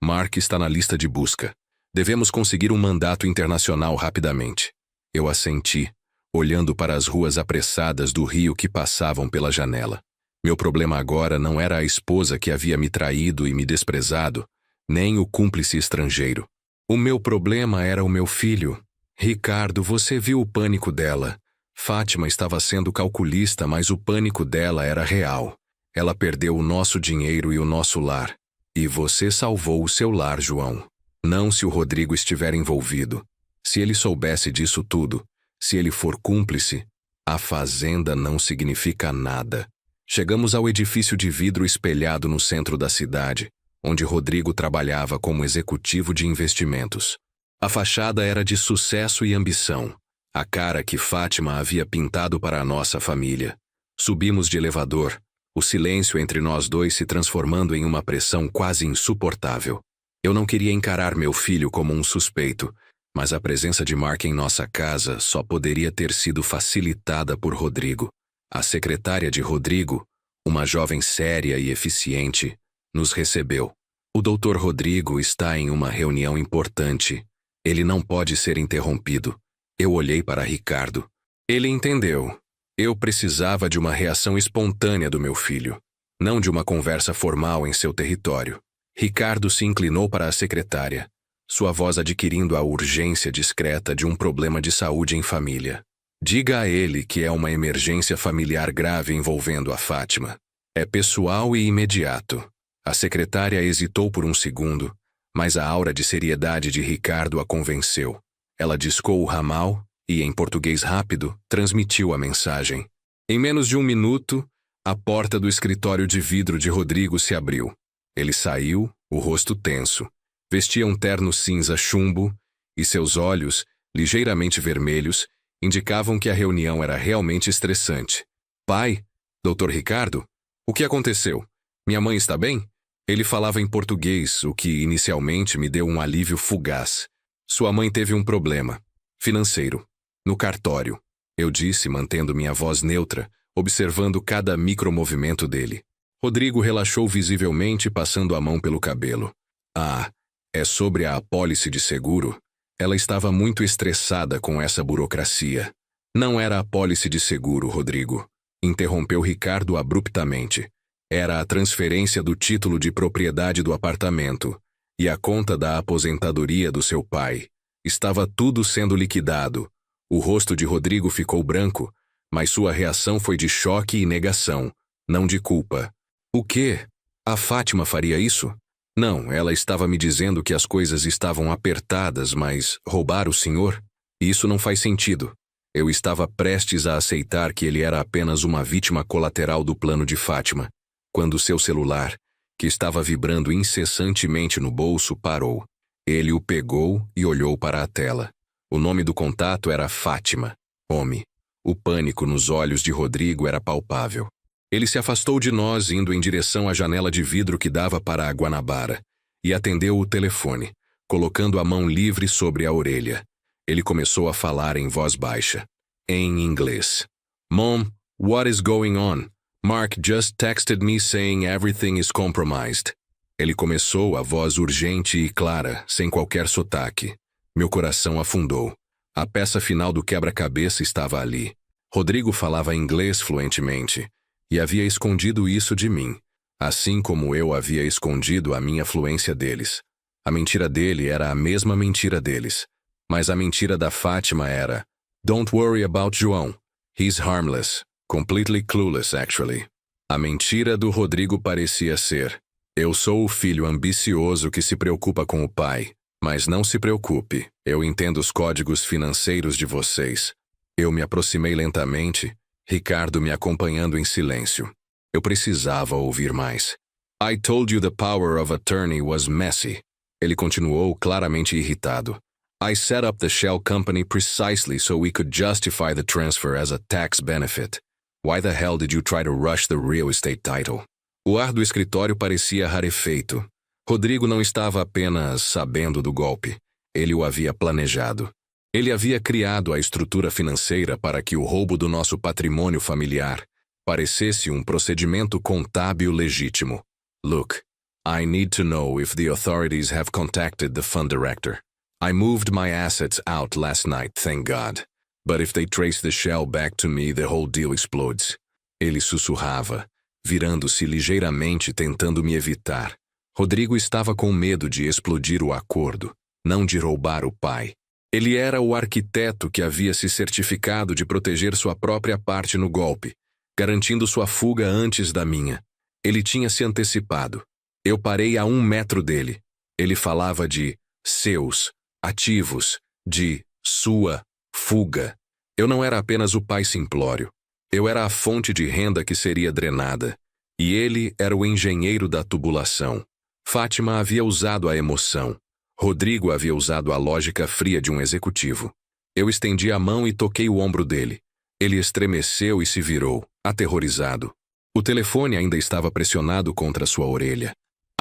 Mark está na lista de busca. Devemos conseguir um mandato internacional rapidamente. Eu assenti, olhando para as ruas apressadas do Rio que passavam pela janela. Meu problema agora não era a esposa que havia me traído e me desprezado, nem o cúmplice estrangeiro. O meu problema era o meu filho. Ricardo, você viu o pânico dela. Fátima estava sendo calculista, mas o pânico dela era real. Ela perdeu o nosso dinheiro e o nosso lar. E você salvou o seu lar, João. Não se o Rodrigo estiver envolvido. Se ele soubesse disso tudo, se ele for cúmplice, a fazenda não significa nada. Chegamos ao edifício de vidro espelhado no centro da cidade, onde Rodrigo trabalhava como executivo de investimentos. A fachada era de sucesso e ambição, a cara que Fátima havia pintado para a nossa família. Subimos de elevador, o silêncio entre nós dois se transformando em uma pressão quase insuportável. Eu não queria encarar meu filho como um suspeito, mas a presença de Mark em nossa casa só poderia ter sido facilitada por Rodrigo. A secretária de Rodrigo, uma jovem séria e eficiente, nos recebeu. O Dr. Rodrigo está em uma reunião importante. Ele não pode ser interrompido. Eu olhei para Ricardo. Ele entendeu. Eu precisava de uma reação espontânea do meu filho, não de uma conversa formal em seu território. Ricardo se inclinou para a secretária, sua voz adquirindo a urgência discreta de um problema de saúde em família. Diga a ele que é uma emergência familiar grave envolvendo a Fátima. É pessoal e imediato. A secretária hesitou por um segundo, mas a aura de seriedade de Ricardo a convenceu. Ela discou o ramal e, em português rápido, transmitiu a mensagem. Em menos de um minuto, a porta do escritório de vidro de Rodrigo se abriu. Ele saiu, o rosto tenso. Vestia um terno cinza chumbo e seus olhos, ligeiramente vermelhos, indicavam que a reunião era realmente estressante. Pai, Dr. Ricardo, o que aconteceu? Minha mãe está bem? Ele falava em português, o que inicialmente me deu um alívio fugaz. Sua mãe teve um problema financeiro. No cartório, eu disse, mantendo minha voz neutra, observando cada micromovimento dele. Rodrigo relaxou visivelmente, passando a mão pelo cabelo. Ah, é sobre a apólice de seguro? Ela estava muito estressada com essa burocracia. Não era a apólice de seguro, Rodrigo. Interrompeu Ricardo abruptamente. Era a transferência do título de propriedade do apartamento e a conta da aposentadoria do seu pai. Estava tudo sendo liquidado. O rosto de Rodrigo ficou branco, mas sua reação foi de choque e negação, não de culpa. O quê? A Fátima faria isso? Não, ela estava me dizendo que as coisas estavam apertadas, mas roubar o senhor? Isso não faz sentido. Eu estava prestes a aceitar que ele era apenas uma vítima colateral do plano de Fátima, quando seu celular, que estava vibrando incessantemente no bolso, parou. Ele o pegou e olhou para a tela. O nome do contato era Fátima, homem. O pânico nos olhos de Rodrigo era palpável. Ele se afastou de nós, indo em direção à janela de vidro que dava para a Guanabara, e atendeu o telefone, colocando a mão livre sobre a orelha. Ele começou a falar em voz baixa, em inglês. Mom, what is going on? Mark just texted me saying everything is compromised. Ele começou, a voz urgente e clara, sem qualquer sotaque. Meu coração afundou. A peça final do quebra-cabeça estava ali. Rodrigo falava inglês fluentemente, e havia escondido isso de mim, assim como eu havia escondido a minha fluência deles. A mentira dele era a mesma mentira deles, mas a mentira da Fátima era: Don't worry about João. He's harmless. Completely clueless, actually. A mentira do Rodrigo parecia ser: eu sou o filho ambicioso que se preocupa com o pai, mas não se preocupe, eu entendo os códigos financeiros de vocês. Eu me aproximei lentamente, Ricardo me acompanhando em silêncio. Eu precisava ouvir mais. I told you the power of attorney was messy. Ele continuou, claramente irritado. I set up the shell company precisely so we could justify the transfer as a tax benefit. Why the hell did you try to rush the real estate title? O ar do escritório parecia rarefeito. Rodrigo não estava apenas sabendo do golpe. Ele o havia planejado. Ele havia criado a estrutura financeira para que o roubo do nosso patrimônio familiar parecesse um procedimento contábil legítimo. Look, I need to know if the authorities have contacted the fund director. I moved my assets out last night, thank God. But if they trace the shell back to me, the whole deal explodes. Ele sussurrava, virando-se ligeiramente tentando me evitar. Rodrigo estava com medo de explodir o acordo, não de roubar o pai. Ele era o arquiteto que havia se certificado de proteger sua própria parte no golpe, garantindo sua fuga antes da minha. Ele tinha se antecipado. Eu parei a 1 metro dele. Ele falava de seus ativos, de sua fuga. Eu não era apenas o pai simplório. Eu era a fonte de renda que seria drenada. E ele era o engenheiro da tubulação. Fátima havia usado a emoção. Rodrigo havia usado a lógica fria de um executivo. Eu estendi a mão e toquei o ombro dele. Ele estremeceu e se virou, aterrorizado. O telefone ainda estava pressionado contra sua orelha.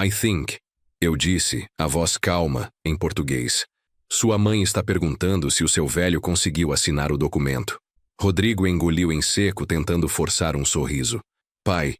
I think, eu disse, a voz calma, em português. Sua mãe está perguntando se o seu velho conseguiu assinar o documento. Rodrigo engoliu em seco, tentando forçar um sorriso. Pai,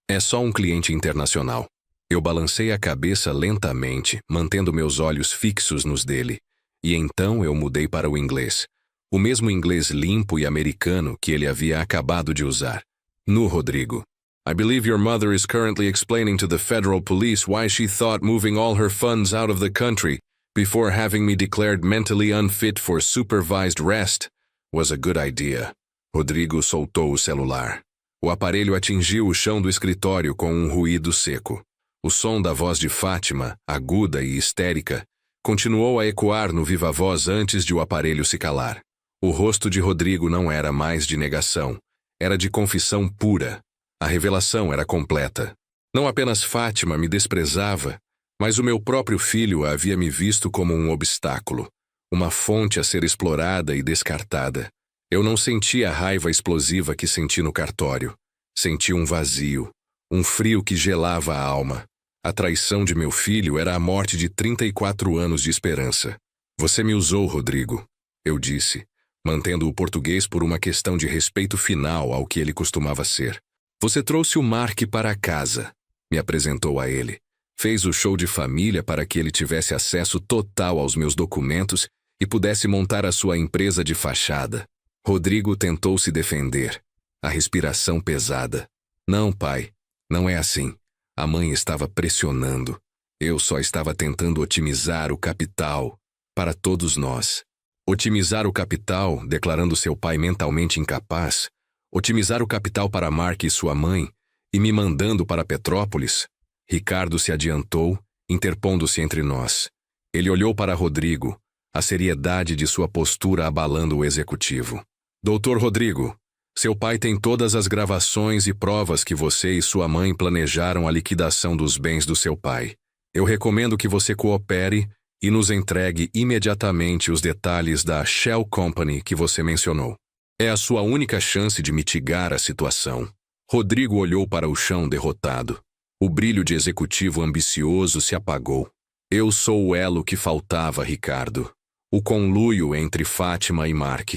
é só um cliente internacional. Eu balancei a cabeça lentamente, mantendo meus olhos fixos nos dele. E então eu mudei para o inglês. O mesmo inglês limpo e americano que ele havia acabado de usar. No Rodrigo. I believe your mother is currently explaining to the federal police why she thought moving all her funds out of the country before having me declared mentally unfit for supervised rest was a good idea. Rodrigo soltou o celular. O aparelho atingiu o chão do escritório com um ruído seco. O som da voz de Fátima, aguda e histérica, continuou a ecoar no viva-voz antes de o aparelho se calar. O rosto de Rodrigo não era mais de negação, era de confissão pura. A revelação era completa. Não apenas Fátima me desprezava, mas o meu próprio filho havia me visto como um obstáculo, uma fonte a ser explorada e descartada. Eu não sentia a raiva explosiva que senti no cartório. Senti um vazio, um frio que gelava a alma. A traição de meu filho era a morte de 34 anos de esperança. Você me usou, Rodrigo, eu disse, mantendo o português por uma questão de respeito final ao que ele costumava ser. Você trouxe o Mark para casa, me apresentou a ele. Fez o show de família para que ele tivesse acesso total aos meus documentos e pudesse montar a sua empresa de fachada. Rodrigo tentou se defender, a respiração pesada. Não, pai, não é assim. A mãe estava pressionando. Eu só estava tentando otimizar o capital para todos nós. Otimizar o capital, declarando seu pai mentalmente incapaz. Otimizar o capital para Mark e sua mãe, e me mandando para Petrópolis. Ricardo se adiantou, interpondo-se entre nós. Ele olhou para Rodrigo, a seriedade de sua postura abalando o executivo. Doutor Rodrigo, seu pai tem todas as gravações e provas que você e sua mãe planejaram a liquidação dos bens do seu pai. Eu recomendo que você coopere e nos entregue imediatamente os detalhes da Shell Company que você mencionou. É a sua única chance de mitigar a situação. Rodrigo olhou para o chão derrotado. O brilho de executivo ambicioso se apagou. Eu sou o elo que faltava, Ricardo. O conluio entre Fátima e Mark.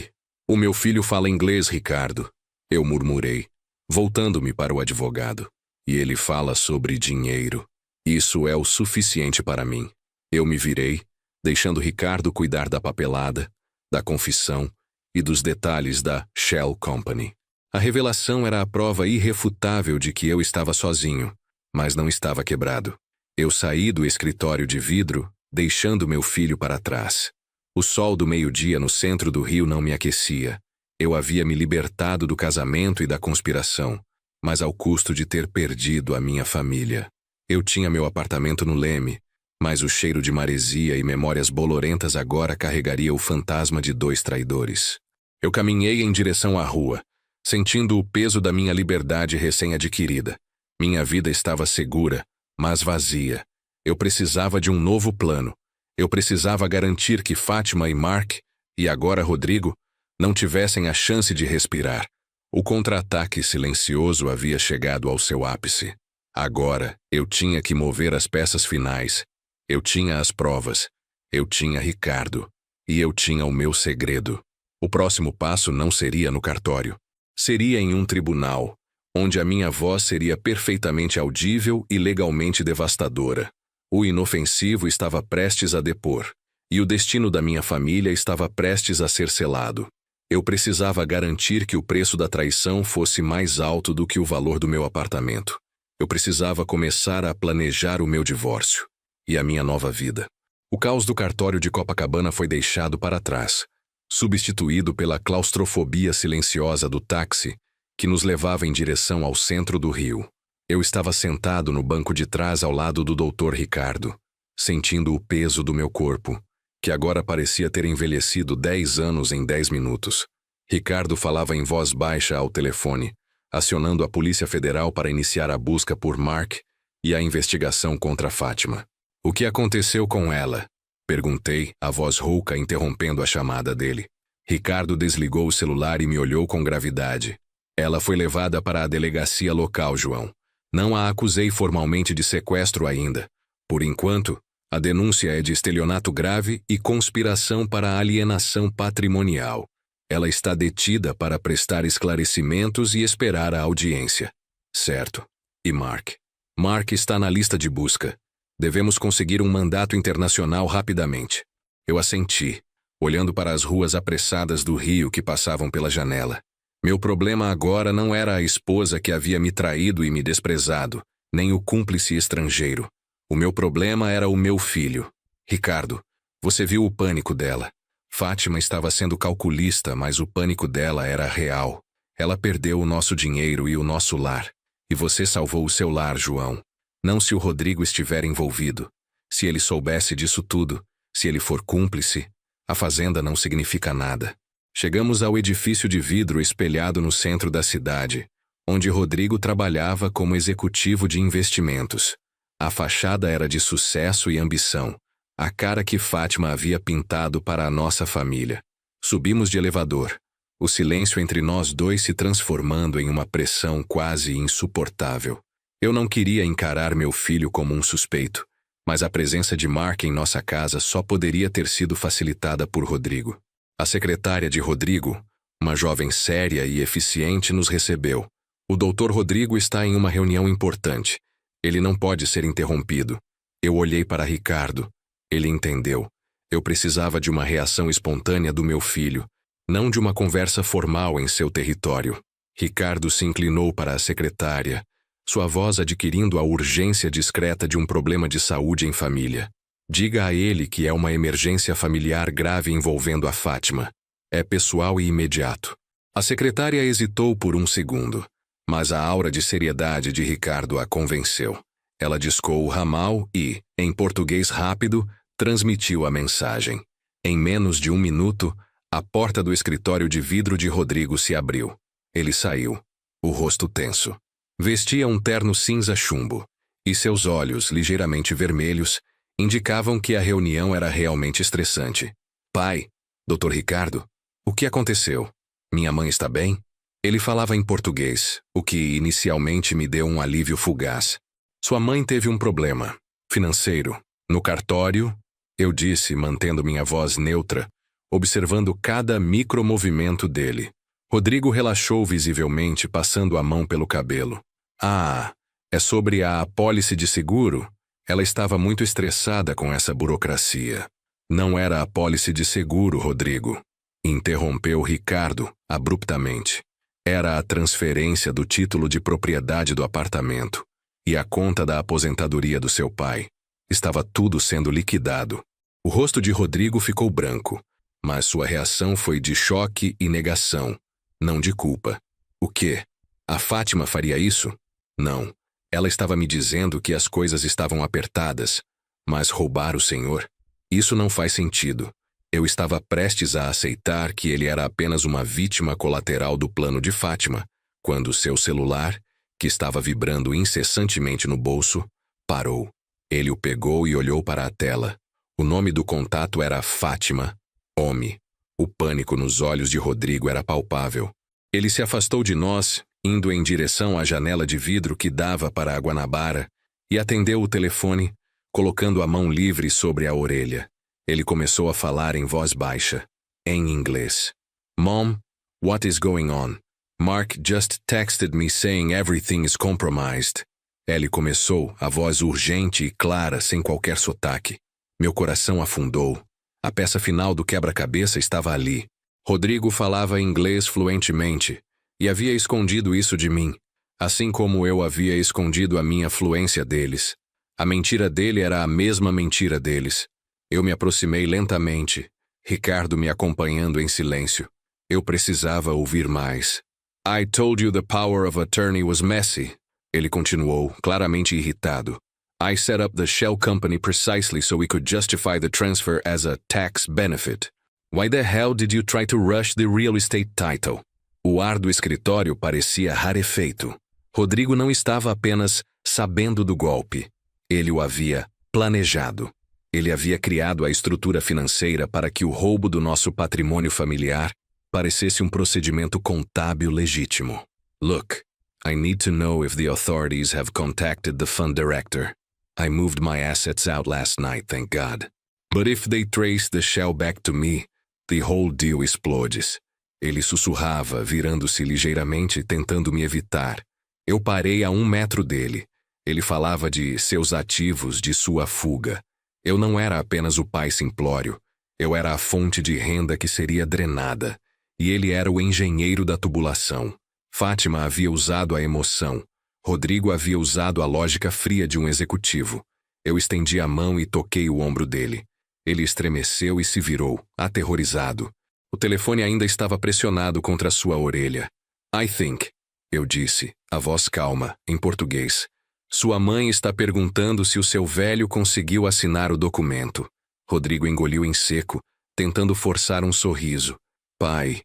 O meu filho fala inglês, Ricardo. Eu murmurei, voltando-me para o advogado. E ele fala sobre dinheiro. Isso é o suficiente para mim. Eu me virei, deixando Ricardo cuidar da papelada, da confissão e dos detalhes da Shell Company. A revelação era a prova irrefutável de que eu estava sozinho, mas não estava quebrado. Eu saí do escritório de vidro, deixando meu filho para trás. O sol do meio-dia no centro do rio não me aquecia. Eu havia me libertado do casamento e da conspiração, mas ao custo de ter perdido a minha família. Eu tinha meu apartamento no Leme, mas o cheiro de maresia e memórias bolorentas agora carregaria o fantasma de 2 traidores. Eu caminhei em direção à rua, sentindo o peso da minha liberdade recém-adquirida. Minha vida estava segura, mas vazia. Eu precisava de um novo plano. Eu precisava garantir que Fátima e Mark, e agora Rodrigo, não tivessem a chance de respirar. O contra-ataque silencioso havia chegado ao seu ápice. Agora, eu tinha que mover as peças finais. Eu tinha as provas. Eu tinha Ricardo. E eu tinha o meu segredo. O próximo passo não seria no cartório. Seria em um tribunal, onde a minha voz seria perfeitamente audível e legalmente devastadora. O inofensivo estava prestes a depor, e o destino da minha família estava prestes a ser selado. Eu precisava garantir que o preço da traição fosse mais alto do que o valor do meu apartamento. Eu precisava começar a planejar o meu divórcio e a minha nova vida. O caos do cartório de Copacabana foi deixado para trás, substituído pela claustrofobia silenciosa do táxi que nos levava em direção ao centro do Rio. Eu estava sentado no banco de trás ao lado do Dr. Ricardo, sentindo o peso do meu corpo, que agora parecia ter envelhecido 10 anos em 10 minutos. Ricardo falava em voz baixa ao telefone, acionando a Polícia Federal para iniciar a busca por Mark e a investigação contra Fátima. O que aconteceu com ela? Perguntei, a voz rouca interrompendo a chamada dele. Ricardo desligou o celular e me olhou com gravidade. Ela foi levada para a delegacia local, João. Não a acusei formalmente de sequestro ainda. Por enquanto, a denúncia é de estelionato grave e conspiração para alienação patrimonial. Ela está detida para prestar esclarecimentos e esperar a audiência. Certo. E Mark? Mark está na lista de busca. Devemos conseguir um mandato internacional rapidamente. Eu assenti, olhando para as ruas apressadas do rio que passavam pela janela. Meu problema agora não era a esposa que havia me traído e me desprezado, nem o cúmplice estrangeiro. O meu problema era o meu filho. Ricardo, você viu o pânico dela. Fátima estava sendo calculista, mas o pânico dela era real. Ela perdeu o nosso dinheiro e o nosso lar. E você salvou o seu lar, João. Não se o Rodrigo estiver envolvido. Se ele soubesse disso tudo, se ele for cúmplice, a fazenda não significa nada. Chegamos ao edifício de vidro espelhado no centro da cidade, onde Rodrigo trabalhava como executivo de investimentos. A fachada era de sucesso e ambição, a cara que Fátima havia pintado para a nossa família. Subimos de elevador, o silêncio entre nós dois se transformando em uma pressão quase insuportável. Eu não queria encarar meu filho como um suspeito, mas a presença de Mark em nossa casa só poderia ter sido facilitada por Rodrigo. A secretária de Rodrigo, uma jovem séria e eficiente, nos recebeu. O Dr. Rodrigo está em uma reunião importante. Ele não pode ser interrompido. Eu olhei para Ricardo. Ele entendeu. Eu precisava de uma reação espontânea do meu filho, não de uma conversa formal em seu território. Ricardo se inclinou para a secretária, sua voz adquirindo a urgência discreta de um problema de saúde em família. Diga a ele que é uma emergência familiar grave envolvendo a Fátima. É pessoal e imediato. A secretária hesitou por um segundo, mas a aura de seriedade de Ricardo a convenceu. Ela discou o ramal e, em português rápido, transmitiu a mensagem. Em menos de um minuto, a porta do escritório de vidro de Rodrigo se abriu. Ele saiu, o rosto tenso. Vestia um terno cinza chumbo, e seus olhos, ligeiramente vermelhos, indicavam que a reunião era realmente estressante. Pai, Dr. Ricardo, o que aconteceu? Minha mãe está bem? Ele falava em português, o que inicialmente me deu um alívio fugaz. Sua mãe teve um problema financeiro. No cartório, eu disse, mantendo minha voz neutra, observando cada micromovimento dele. Rodrigo relaxou visivelmente, passando a mão pelo cabelo. Ah, é sobre a apólice de seguro? Ela estava muito estressada com essa burocracia. Não era a apólice de seguro, Rodrigo. Interrompeu Ricardo, abruptamente. Era a transferência do título de propriedade do apartamento e a conta da aposentadoria do seu pai. Estava tudo sendo liquidado. O rosto de Rodrigo ficou branco, mas sua reação foi de choque e negação, não de culpa. O quê? A Fátima faria isso? Não. Ela estava me dizendo que as coisas estavam apertadas, mas roubar o senhor? Isso não faz sentido. Eu estava prestes a aceitar que ele era apenas uma vítima colateral do plano de Fátima, quando seu celular, que estava vibrando incessantemente no bolso, parou. Ele o pegou e olhou para a tela. O nome do contato era Fátima Omi. O pânico nos olhos de Rodrigo era palpável. Ele se afastou de nós, indo em direção à janela de vidro que dava para a Guanabara, e atendeu o telefone, colocando a mão livre sobre a orelha. Ele começou a falar em voz baixa, em inglês. Mom, what is going on? Mark just texted me saying everything is compromised. Ellie começou, a voz urgente e clara, sem qualquer sotaque. Meu coração afundou. A peça final do quebra-cabeça estava ali. Rodrigo falava inglês fluentemente, e havia escondido isso de mim, assim como eu havia escondido a minha fluência deles. A mentira dele era a mesma mentira deles. Eu me aproximei lentamente, Ricardo me acompanhando em silêncio. Eu precisava ouvir mais. I told you the power of attorney was messy. Ele continuou, claramente irritado. I set up the shell company precisely so we could justify the transfer as a tax benefit. Why the hell did you try to rush the real estate title? O ar do escritório parecia rarefeito. Rodrigo não estava apenas sabendo do golpe. Ele o havia planejado. Ele havia criado a estrutura financeira para que o roubo do nosso patrimônio familiar parecesse um procedimento contábil legítimo. Look, I need to know if the authorities have contacted the fund director. I moved my assets out last night, thank God. But if they trace the shell back to me, the whole deal explodes. Ele sussurrava, virando-se ligeiramente, tentando me evitar. Eu parei a 1 metro dele. Ele falava de seus ativos, de sua fuga. Eu não era apenas o pai simplório. Eu era a fonte de renda que seria drenada, e ele era o engenheiro da tubulação. Fátima havia usado a emoção. Rodrigo havia usado a lógica fria de um executivo. Eu estendi a mão e toquei o ombro dele. Ele estremeceu e se virou, aterrorizado. O telefone ainda estava pressionado contra sua orelha. I think, eu disse, a voz calma, em português. Sua mãe está perguntando se o seu velho conseguiu assinar o documento. Rodrigo engoliu em seco, tentando forçar um sorriso. Pai,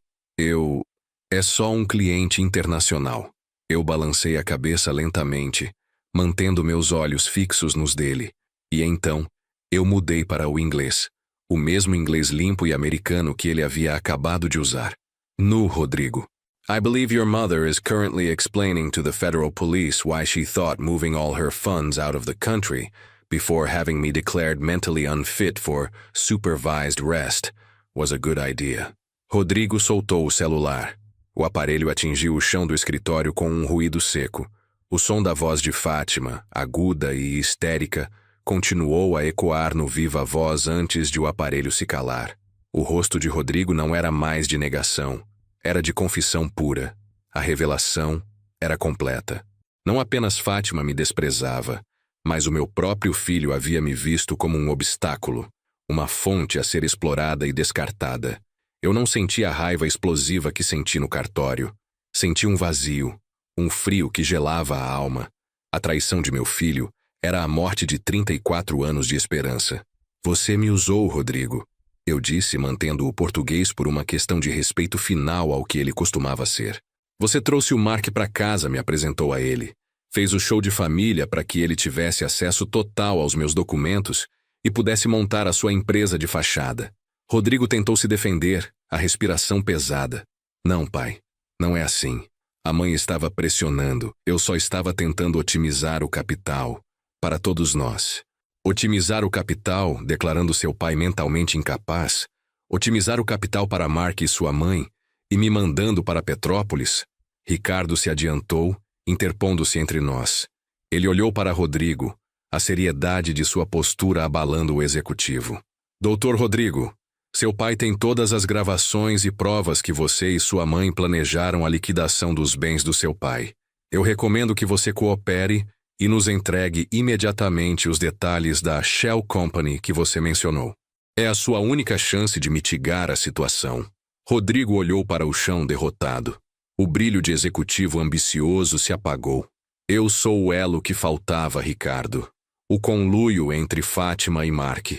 é só um cliente internacional. Eu balancei a cabeça lentamente, mantendo meus olhos fixos nos dele. E então, eu mudei para o inglês. O mesmo inglês limpo e americano que ele havia acabado de usar. No, Rodrigo. I believe your mother is currently explaining to the federal police why she thought moving all her funds out of the country, before having me declared mentally unfit for supervised rest, was a good idea. Rodrigo soltou o celular. O aparelho atingiu o chão do escritório com um ruído seco. O som da voz de Fátima, aguda e histérica, continuou a ecoar no viva voz antes de o aparelho se calar. O rosto de Rodrigo não era mais de negação. Era de confissão pura. A revelação era completa. Não apenas Fátima me desprezava, mas o meu próprio filho havia me visto como um obstáculo, uma fonte a ser explorada e descartada. Eu não sentia a raiva explosiva que senti no cartório. Senti um vazio, um frio que gelava a alma. A traição de meu filho era a morte de 34 anos de esperança. Você me usou, Rodrigo. Eu disse, mantendo o português por uma questão de respeito final ao que ele costumava ser. Você trouxe o Mark para casa, me apresentou a ele. Fez o show de família para que ele tivesse acesso total aos meus documentos e pudesse montar a sua empresa de fachada. Rodrigo tentou se defender, a respiração pesada. Não, pai, não é assim. A mãe estava pressionando, eu só estava tentando otimizar o capital. Para todos nós. Otimizar o capital, declarando seu pai mentalmente incapaz, otimizar o capital para Mark e sua mãe, e me mandando para Petrópolis. Ricardo se adiantou, interpondo-se entre nós. Ele olhou para Rodrigo, a seriedade de sua postura abalando o executivo. Doutor Rodrigo, seu pai tem todas as gravações e provas que você e sua mãe planejaram a liquidação dos bens do seu pai. Eu recomendo que você coopere e nos entregue imediatamente os detalhes da Shell Company que você mencionou. É a sua única chance de mitigar a situação. Rodrigo olhou para o chão derrotado. O brilho de executivo ambicioso se apagou. Eu sou o elo que faltava, Ricardo. O conluio entre Fátima e Mark.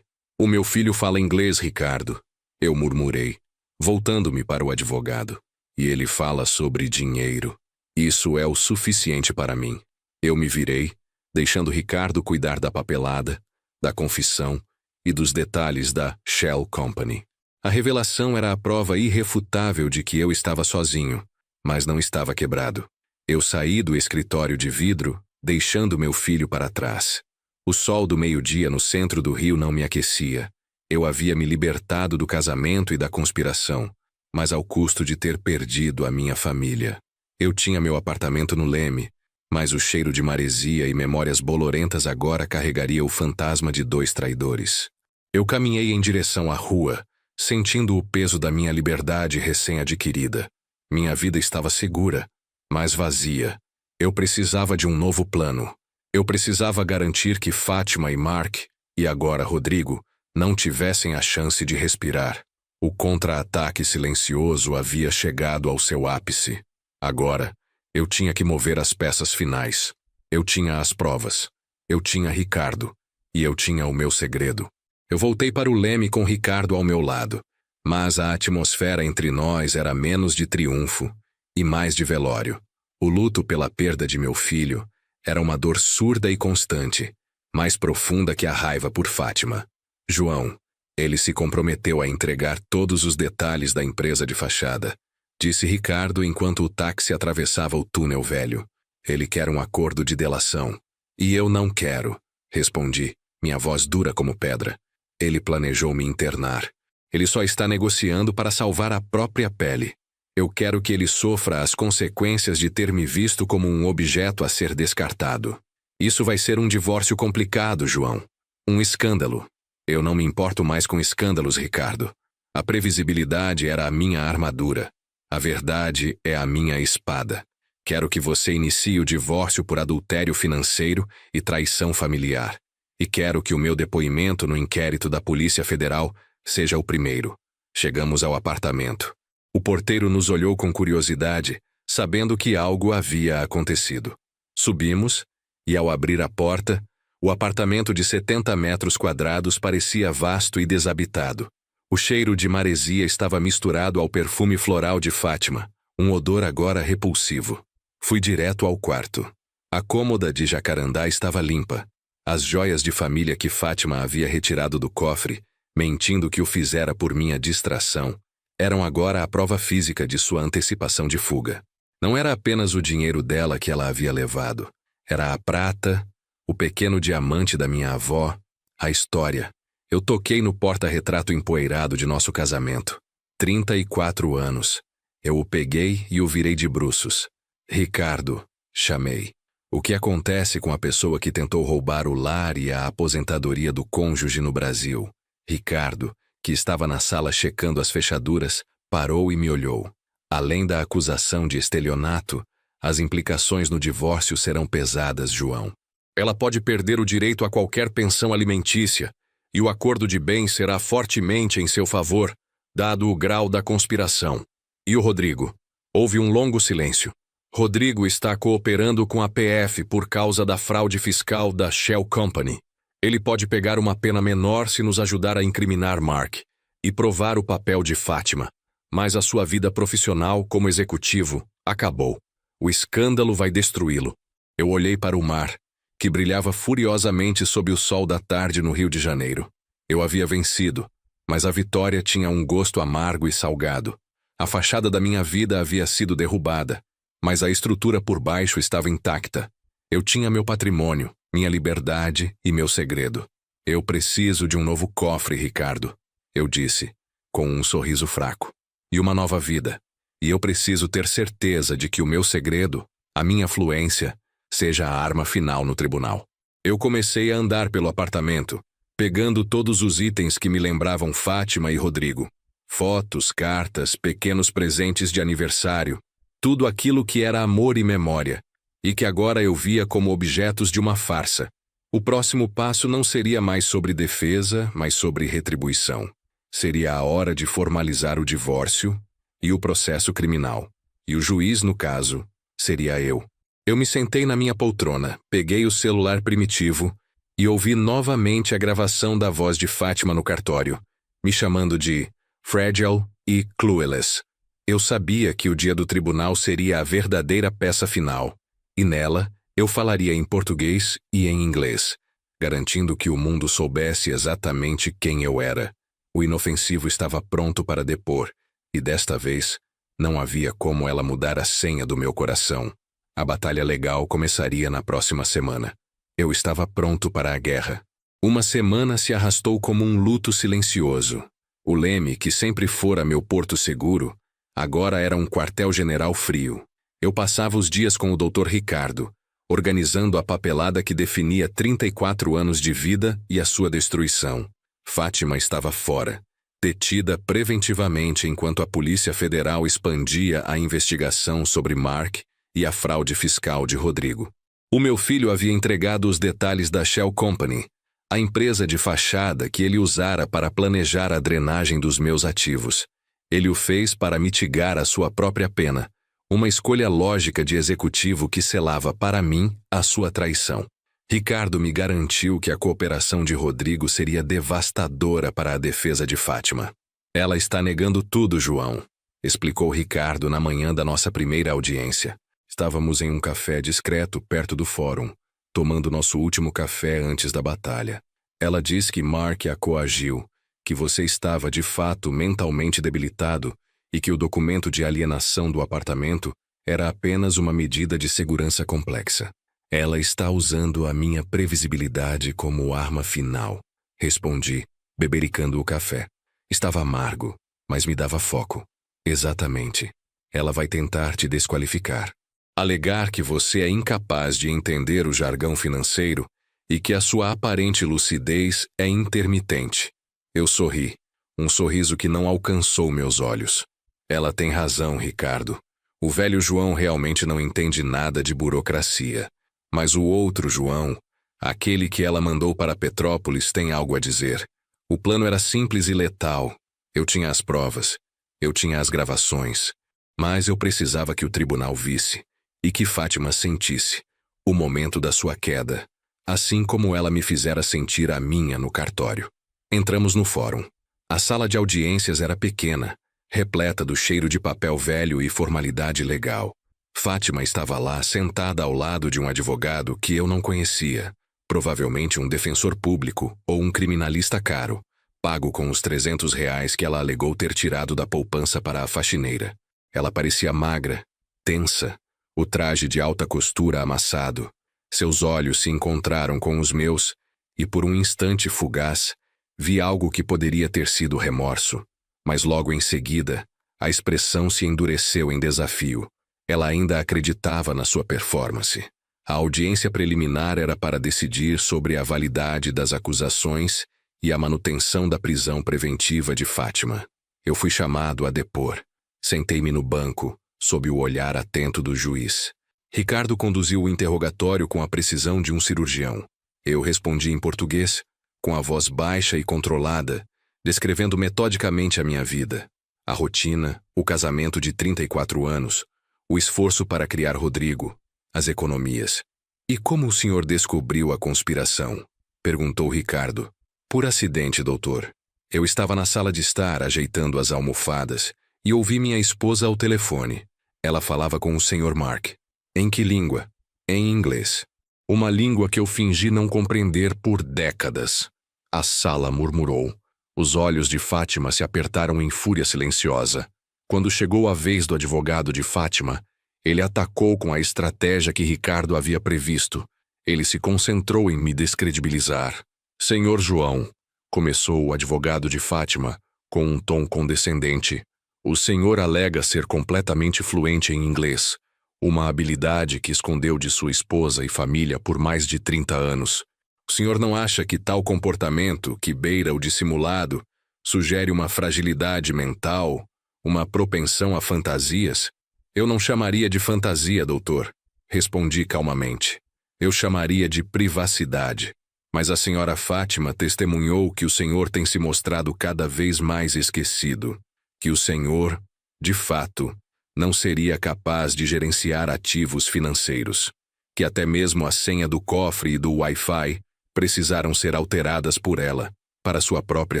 O meu filho fala inglês, Ricardo. Eu murmurei, voltando-me para o advogado. E ele fala sobre dinheiro. Isso é o suficiente para mim. Eu me virei, deixando Ricardo cuidar da papelada, da confissão e dos detalhes da Shell Company. A revelação era a prova irrefutável de que eu estava sozinho, mas não estava quebrado. Eu saí do escritório de vidro, deixando meu filho para trás. O sol do meio-dia no centro do rio não me aquecia. Eu havia me libertado do casamento e da conspiração, mas ao custo de ter perdido a minha família. Eu tinha meu apartamento no Leme, mas o cheiro de maresia e memórias bolorentas agora carregaria o fantasma de 2 traidores. Eu caminhei em direção à rua, sentindo o peso da minha liberdade recém-adquirida. Minha vida estava segura, mas vazia. Eu precisava de um novo plano. Eu precisava garantir que Fátima e Mark, e agora Rodrigo, não tivessem a chance de respirar. O contra-ataque silencioso havia chegado ao seu ápice. Agora, eu tinha que mover as peças finais. Eu tinha as provas. Eu tinha Ricardo. E eu tinha o meu segredo. Eu voltei para o Leme com Ricardo ao meu lado. Mas a atmosfera entre nós era menos de triunfo e mais de velório. O luto pela perda de meu filho era uma dor surda e constante, mais profunda que a raiva por Fátima. João, ele se comprometeu a entregar todos os detalhes da empresa de fachada. Disse Ricardo enquanto o táxi atravessava o túnel velho. Ele quer um acordo de delação. E eu não quero, respondi, minha voz dura como pedra. Ele planejou me internar. Ele só está negociando para salvar a própria pele. Eu quero que ele sofra as consequências de ter me visto como um objeto a ser descartado. Isso vai ser um divórcio complicado, João. Um escândalo. Eu não me importo mais com escândalos, Ricardo. A previsibilidade era a minha armadura. A verdade é a minha espada. Quero que você inicie o divórcio por adultério financeiro e traição familiar. E quero que o meu depoimento no inquérito da Polícia Federal seja o primeiro. Chegamos ao apartamento. O porteiro nos olhou com curiosidade, sabendo que algo havia acontecido. Subimos, e ao abrir a porta, o apartamento de 70 metros quadrados parecia vasto e desabitado. O cheiro de maresia estava misturado ao perfume floral de Fátima, um odor agora repulsivo. Fui direto ao quarto. A cômoda de jacarandá estava limpa. As joias de família que Fátima havia retirado do cofre, mentindo que o fizera por minha distração, eram agora a prova física de sua antecipação de fuga. Não era apenas o dinheiro dela que ela havia levado. Era a prata, o pequeno diamante da minha avó, a história. Eu toquei no porta-retrato empoeirado de nosso casamento. 34 anos. Eu o peguei e o virei de bruços. Ricardo, chamei. O que acontece com a pessoa que tentou roubar o lar e a aposentadoria do cônjuge no Brasil? Ricardo, que estava na sala checando as fechaduras, parou e me olhou. Além da acusação de estelionato, as implicações no divórcio serão pesadas, João. Ela pode perder o direito a qualquer pensão alimentícia, e o acordo de bens será fortemente em seu favor, dado o grau da conspiração. E o Rodrigo? Houve um longo silêncio. Rodrigo está cooperando com a PF por causa da fraude fiscal da Shell Company. Ele pode pegar uma pena menor se nos ajudar a incriminar Mark e provar o papel de Fátima. Mas a sua vida profissional como executivo acabou. O escândalo vai destruí-lo. Eu olhei para o mar, que brilhava furiosamente sob o sol da tarde no Rio de Janeiro. Eu havia vencido, mas a vitória tinha um gosto amargo e salgado. A fachada da minha vida havia sido derrubada, mas a estrutura por baixo estava intacta. Eu tinha meu patrimônio, minha liberdade e meu segredo. Eu preciso de um novo cofre, Ricardo, eu disse, com um sorriso fraco. E uma nova vida. E eu preciso ter certeza de que o meu segredo, a minha fluência, seja a arma final no tribunal. Eu comecei a andar pelo apartamento, pegando todos os itens que me lembravam Fátima e Rodrigo. Fotos, cartas, pequenos presentes de aniversário, tudo aquilo que era amor e memória, e que agora eu via como objetos de uma farsa. O próximo passo não seria mais sobre defesa, mas sobre retribuição. Seria a hora de formalizar o divórcio e o processo criminal. E o juiz, no caso, seria eu. Eu me sentei na minha poltrona, peguei o celular primitivo e ouvi novamente a gravação da voz de Fátima no cartório, me chamando de fragile e clueless. Eu sabia que o dia do tribunal seria a verdadeira peça final, e nela eu falaria em português e em inglês, garantindo que o mundo soubesse exatamente quem eu era. O inofensivo estava pronto para depor, e desta vez não havia como ela mudar a senha do meu coração. A batalha legal começaria na próxima semana. Eu estava pronto para a guerra. Uma semana se arrastou como um luto silencioso. O Leme, que sempre fora meu porto seguro, agora era um quartel-general frio. Eu passava os dias com o Dr. Ricardo, organizando a papelada que definia 34 anos de vida e a sua destruição. Fátima estava fora, detida preventivamente enquanto a Polícia Federal expandia a investigação sobre Mark e a fraude fiscal de Rodrigo. O meu filho havia entregado os detalhes da Shell Company, a empresa de fachada que ele usara para planejar a drenagem dos meus ativos. Ele o fez para mitigar a sua própria pena, uma escolha lógica de executivo que selava para mim a sua traição. Ricardo me garantiu que a cooperação de Rodrigo seria devastadora para a defesa de Fátima. Ela está negando tudo, João, explicou Ricardo na manhã da nossa primeira audiência. Estávamos em um café discreto perto do fórum, tomando nosso último café antes da batalha. Ela diz que Mark a coagiu, que você estava de fato mentalmente debilitado e que o documento de alienação do apartamento era apenas uma medida de segurança complexa. Ela está usando a minha previsibilidade como arma final, respondi, bebericando o café. Estava amargo, mas me dava foco. Exatamente. Ela vai tentar te desqualificar. Alegar que você é incapaz de entender o jargão financeiro e que a sua aparente lucidez é intermitente. Eu sorri, um sorriso que não alcançou meus olhos. Ela tem razão, Ricardo. O velho João realmente não entende nada de burocracia. Mas o outro João, aquele que ela mandou para Petrópolis, tem algo a dizer. O plano era simples e letal. Eu tinha as provas. Eu tinha as gravações. Mas eu precisava que o tribunal visse e que Fátima sentisse o momento da sua queda, assim como ela me fizera sentir a minha no cartório. Entramos no fórum. A sala de audiências era pequena, repleta do cheiro de papel velho e formalidade legal. Fátima estava lá sentada ao lado de um advogado que eu não conhecia, provavelmente um defensor público ou um criminalista caro, pago com os R$300 que ela alegou ter tirado da poupança para a faxineira. Ela parecia magra, tensa, o traje de alta costura amassado. Seus olhos se encontraram com os meus e, por um instante fugaz, vi algo que poderia ter sido remorso. Mas logo em seguida, a expressão se endureceu em desafio. Ela ainda acreditava na sua performance. A audiência preliminar era para decidir sobre a validade das acusações e a manutenção da prisão preventiva de Fátima. Eu fui chamado a depor. Sentei-me no banco, sob o olhar atento do juiz. Ricardo conduziu o interrogatório com a precisão de um cirurgião. Eu respondi em português, com a voz baixa e controlada, descrevendo metodicamente a minha vida, a rotina, o casamento de 34 anos, o esforço para criar Rodrigo, as economias. "E como o senhor descobriu a conspiração?" perguntou Ricardo. "Por acidente, doutor. Eu estava na sala de estar ajeitando as almofadas e ouvi minha esposa ao telefone. Ela falava com o Sr. Mark. Em que língua? Em inglês. Uma língua que eu fingi não compreender por décadas." A sala murmurou. Os olhos de Fátima se apertaram em fúria silenciosa. Quando chegou a vez do advogado de Fátima, ele atacou com a estratégia que Ricardo havia previsto. Ele se concentrou em me descredibilizar. "Senhor João", começou o advogado de Fátima, com um tom condescendente, "o senhor alega ser completamente fluente em inglês, uma habilidade que escondeu de sua esposa e família por mais de 30 anos. O senhor não acha que tal comportamento, que beira o dissimulado, sugere uma fragilidade mental, uma propensão a fantasias?" "Eu não chamaria de fantasia, doutor", respondi calmamente. "Eu chamaria de privacidade. Mas a senhora Fátima testemunhou que o senhor tem se mostrado cada vez mais esquecido, que o senhor, de fato, não seria capaz de gerenciar ativos financeiros, que até mesmo a senha do cofre e do Wi-Fi precisaram ser alteradas por ela, para sua própria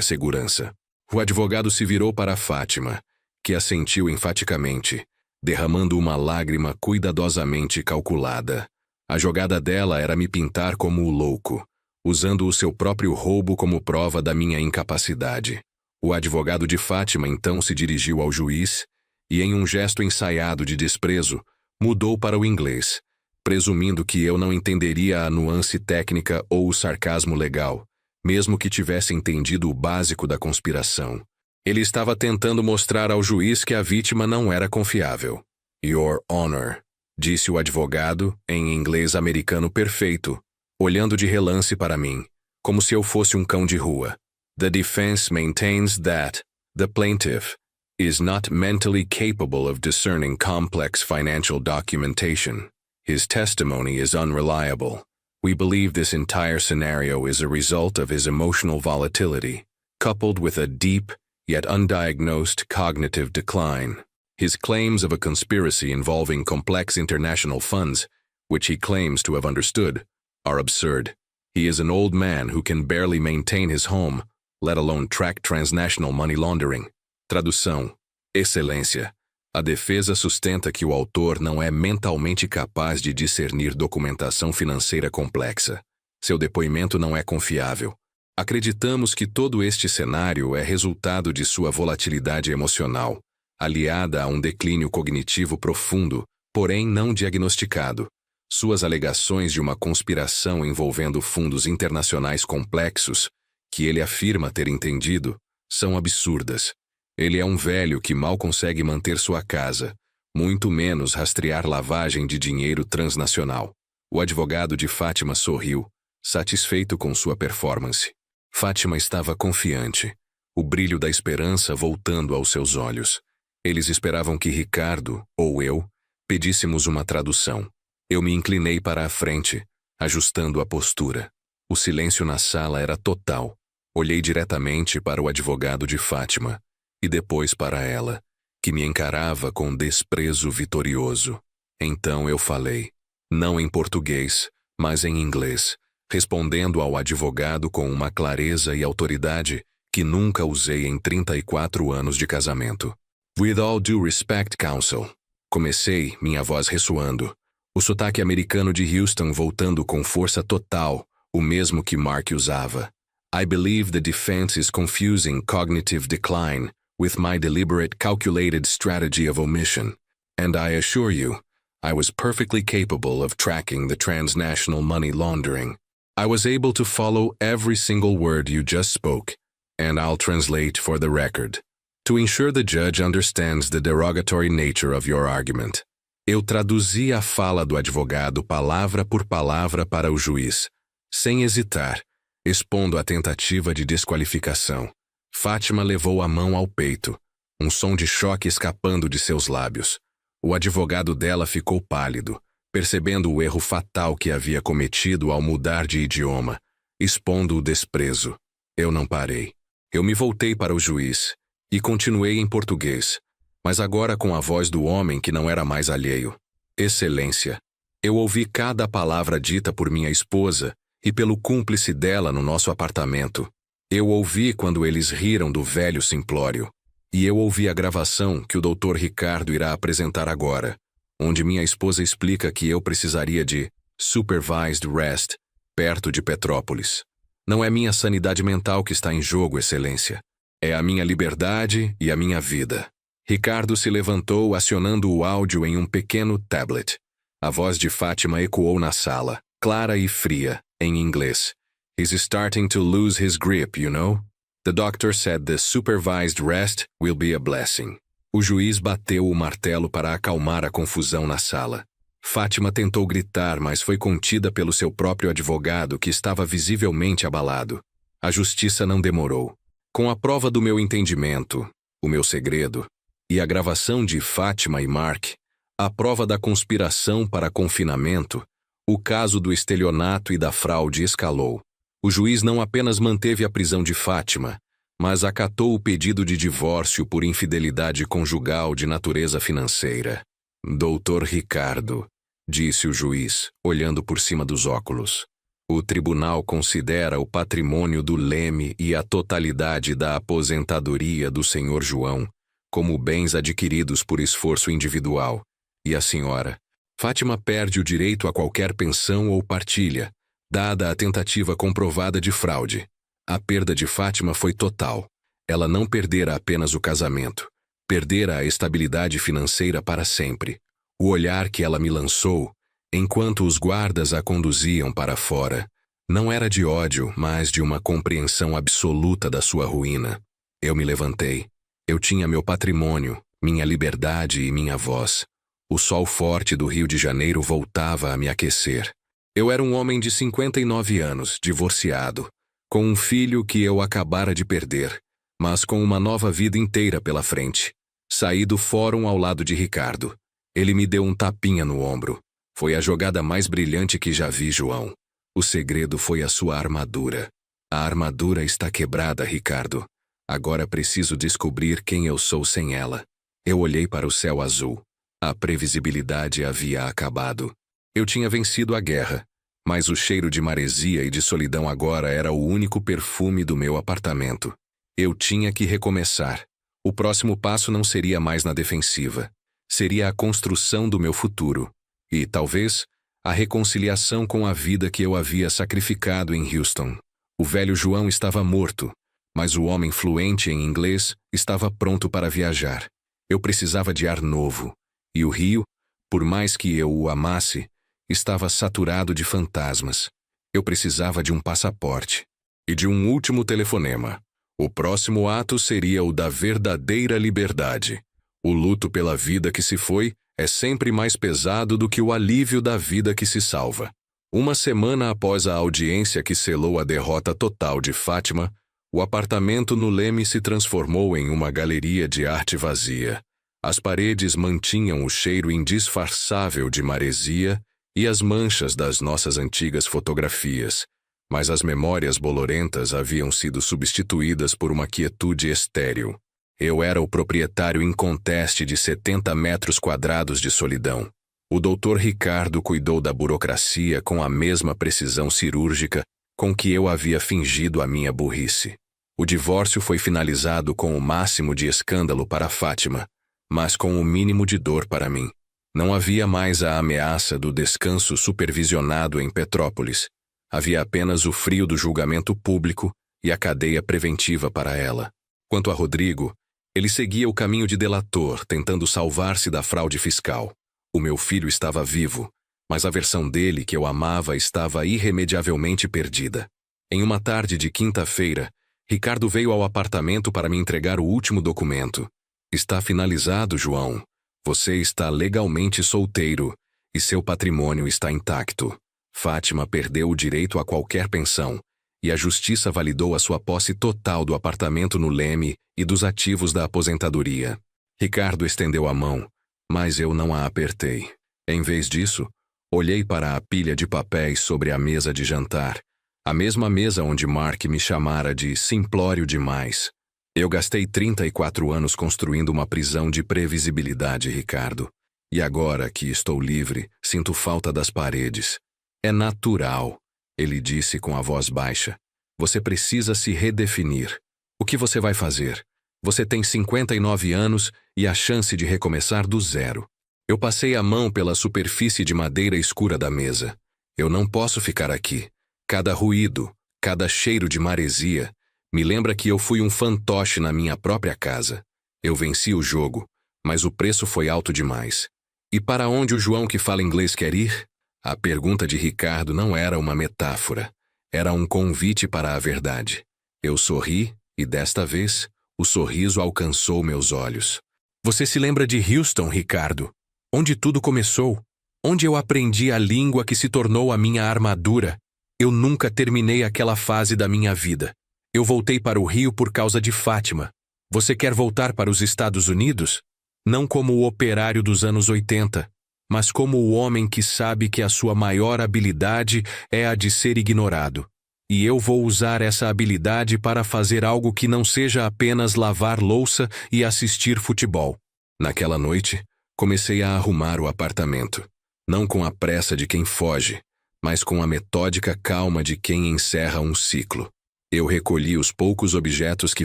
segurança." O advogado se virou para Fátima, que assentiu enfaticamente, derramando uma lágrima cuidadosamente calculada. A jogada dela era me pintar como o louco, usando o seu próprio roubo como prova da minha incapacidade. O advogado de Fátima então se dirigiu ao juiz e, em um gesto ensaiado de desprezo, mudou para o inglês, presumindo que eu não entenderia a nuance técnica ou o sarcasmo legal, mesmo que tivesse entendido o básico da conspiração. Ele estava tentando mostrar ao juiz que a vítima não era confiável. "Your Honor", disse o advogado, em inglês americano perfeito, olhando de relance para mim, como se eu fosse um cão de rua. "The defense maintains that the plaintiff is not mentally capable of discerning complex financial documentation. His testimony is unreliable. We believe this entire scenario is a result of his emotional volatility, coupled with a deep, yet undiagnosed cognitive decline. His claims of a conspiracy involving complex international funds, which he claims to have understood, are absurd. He is an old man who can barely maintain his home, let alone track transnational money laundering." Tradução: Excelência, a defesa sustenta que o autor não é mentalmente capaz de discernir documentação financeira complexa. Seu depoimento não é confiável. Acreditamos que todo este cenário é resultado de sua volatilidade emocional, aliada a um declínio cognitivo profundo, porém não diagnosticado. Suas alegações de uma conspiração envolvendo fundos internacionais complexos, que ele afirma ter entendido, são absurdas. Ele é um velho que mal consegue manter sua casa, muito menos rastrear lavagem de dinheiro transnacional. O advogado de Fátima sorriu, satisfeito com sua performance. Fátima estava confiante, o brilho da esperança voltando aos seus olhos. Eles esperavam que Ricardo, ou eu, pedíssemos uma tradução. Eu me inclinei para a frente, ajustando a postura. O silêncio na sala era total. Olhei diretamente para o advogado de Fátima, e depois para ela, que me encarava com desprezo vitorioso. Então eu falei, não em português, mas em inglês, respondendo ao advogado com uma clareza e autoridade que nunca usei em 34 anos de casamento. With all due respect, counsel. Comecei, minha voz ressoando, o sotaque americano de Houston voltando com força total, o mesmo que Mark usava. I believe the defense is confusing cognitive decline with my deliberate calculated strategy of omission, and I assure you, I was perfectly capable of tracking the transnational money laundering. I was able to follow every single word you just spoke, and I'll translate for the record, to ensure the judge understands the derogatory nature of your argument. Eu traduzi a fala do advogado palavra por palavra para o juiz, sem hesitar, expondo a tentativa de desqualificação. Fátima levou a mão ao peito, um som de choque escapando de seus lábios. O advogado dela ficou pálido, percebendo o erro fatal que havia cometido ao mudar de idioma, expondo o desprezo. Eu não parei. Eu me voltei para o juiz e continuei em português, mas agora com a voz do homem que não era mais alheio. Excelência, eu ouvi cada palavra dita por minha esposa e pelo cúmplice dela no nosso apartamento. Eu ouvi quando eles riram do velho simplório. E eu ouvi a gravação que o Dr. Ricardo irá apresentar agora, onde minha esposa explica que eu precisaria de supervised rest, perto de Petrópolis. Não é minha sanidade mental que está em jogo, Excelência. É a minha liberdade e a minha vida. Ricardo se levantou acionando o áudio em um pequeno tablet. A voz de Fátima ecoou na sala, clara e fria, em inglês. He's starting to lose his grip, you know? The doctor said the supervised rest will be a blessing. O juiz bateu o martelo para acalmar a confusão na sala. Fátima tentou gritar, mas foi contida pelo seu próprio advogado, que estava visivelmente abalado. A justiça não demorou. Com a prova do meu entendimento, o meu segredo, e a gravação de Fátima e Mark, a prova da conspiração para confinamento, o caso do estelionato e da fraude escalou. O juiz não apenas manteve a prisão de Fátima, mas acatou o pedido de divórcio por infidelidade conjugal de natureza financeira. Doutor Ricardo, disse o juiz, olhando por cima dos óculos. O tribunal considera o patrimônio do Leme e a totalidade da aposentadoria do Sr. João como bens adquiridos por esforço individual, e a senhora, Fátima, perde o direito a qualquer pensão ou partilha, dada a tentativa comprovada de fraude. A perda de Fátima foi total. Ela não perdera apenas o casamento, perdera a estabilidade financeira para sempre. O olhar que ela me lançou, enquanto os guardas a conduziam para fora, não era de ódio, mas de uma compreensão absoluta da sua ruína. Eu me levantei. Eu tinha meu patrimônio, minha liberdade e minha voz. O sol forte do Rio de Janeiro voltava a me aquecer. Eu era um homem de 59 anos, divorciado, com um filho que eu acabara de perder, mas com uma nova vida inteira pela frente. Saí do fórum ao lado de Ricardo. Ele me deu um tapinha no ombro. Foi a jogada mais brilhante que já vi, João. O segredo foi a sua armadura. A armadura está quebrada, Ricardo. Agora preciso descobrir quem eu sou sem ela. Eu olhei para o céu azul. A previsibilidade havia acabado. Eu tinha vencido a guerra, mas o cheiro de maresia e de solidão agora era o único perfume do meu apartamento. Eu tinha que recomeçar. O próximo passo não seria mais na defensiva. Seria a construção do meu futuro. E, talvez, a reconciliação com a vida que eu havia sacrificado em Houston. O velho João estava morto, mas o homem fluente em inglês estava pronto para viajar. Eu precisava de ar novo. E o Rio, por mais que eu o amasse, estava saturado de fantasmas. Eu precisava de um passaporte. E de um último telefonema. O próximo ato seria o da verdadeira liberdade. O luto pela vida que se foi é sempre mais pesado do que o alívio da vida que se salva. Uma semana após a audiência que selou a derrota total de Fátima, o apartamento no Leme se transformou em uma galeria de arte vazia. As paredes mantinham o cheiro indisfarçável de maresia e as manchas das nossas antigas fotografias, mas as memórias bolorentas haviam sido substituídas por uma quietude estéril. Eu era o proprietário inconteste de 70 metros quadrados de solidão. O Dr. Ricardo cuidou da burocracia com a mesma precisão cirúrgica com que eu havia fingido a minha burrice. O divórcio foi finalizado com o máximo de escândalo para Fátima, mas com o mínimo de dor para mim. Não havia mais a ameaça do descanso supervisionado em Petrópolis. Havia apenas o frio do julgamento público e a cadeia preventiva para ela. Quanto a Rodrigo, ele seguia o caminho de delator, tentando salvar-se da fraude fiscal. O meu filho estava vivo, mas a versão dele que eu amava estava irremediavelmente perdida. Em uma tarde de quinta-feira, Ricardo veio ao apartamento para me entregar o último documento. Está finalizado, João. Você está legalmente solteiro e seu patrimônio está intacto. Fátima perdeu o direito a qualquer pensão e a justiça validou a sua posse total do apartamento no Leme e dos ativos da aposentadoria. Ricardo estendeu a mão, mas eu não a apertei. Em vez disso, olhei para a pilha de papéis sobre a mesa de jantar, a mesma mesa onde Mark me chamara de simplório demais. Eu gastei 34 anos construindo uma prisão de previsibilidade, Ricardo. E agora que estou livre, sinto falta das paredes. É natural, ele disse com a voz baixa. Você precisa se redefinir. O que você vai fazer? Você tem 59 anos e a chance de recomeçar do zero. Eu passei a mão pela superfície de madeira escura da mesa. Eu não posso ficar aqui. Cada ruído, cada cheiro de maresia, me lembra que eu fui um fantoche na minha própria casa. Eu venci o jogo, mas o preço foi alto demais. E para onde o João que fala inglês quer ir? A pergunta de Ricardo não era uma metáfora. Era um convite para a verdade. Eu sorri e, desta vez, o sorriso alcançou meus olhos. Você se lembra de Houston, Ricardo? Onde tudo começou? Onde eu aprendi a língua que se tornou a minha armadura? Eu nunca terminei aquela fase da minha vida. Eu voltei para o Rio por causa de Fátima. Você quer voltar para os Estados Unidos? Não como o operário dos anos 80, mas como o homem que sabe que a sua maior habilidade é a de ser ignorado. E eu vou usar essa habilidade para fazer algo que não seja apenas lavar louça e assistir futebol. Naquela noite, comecei a arrumar o apartamento. Não com a pressa de quem foge, mas com a metódica calma de quem encerra um ciclo. Eu recolhi os poucos objetos que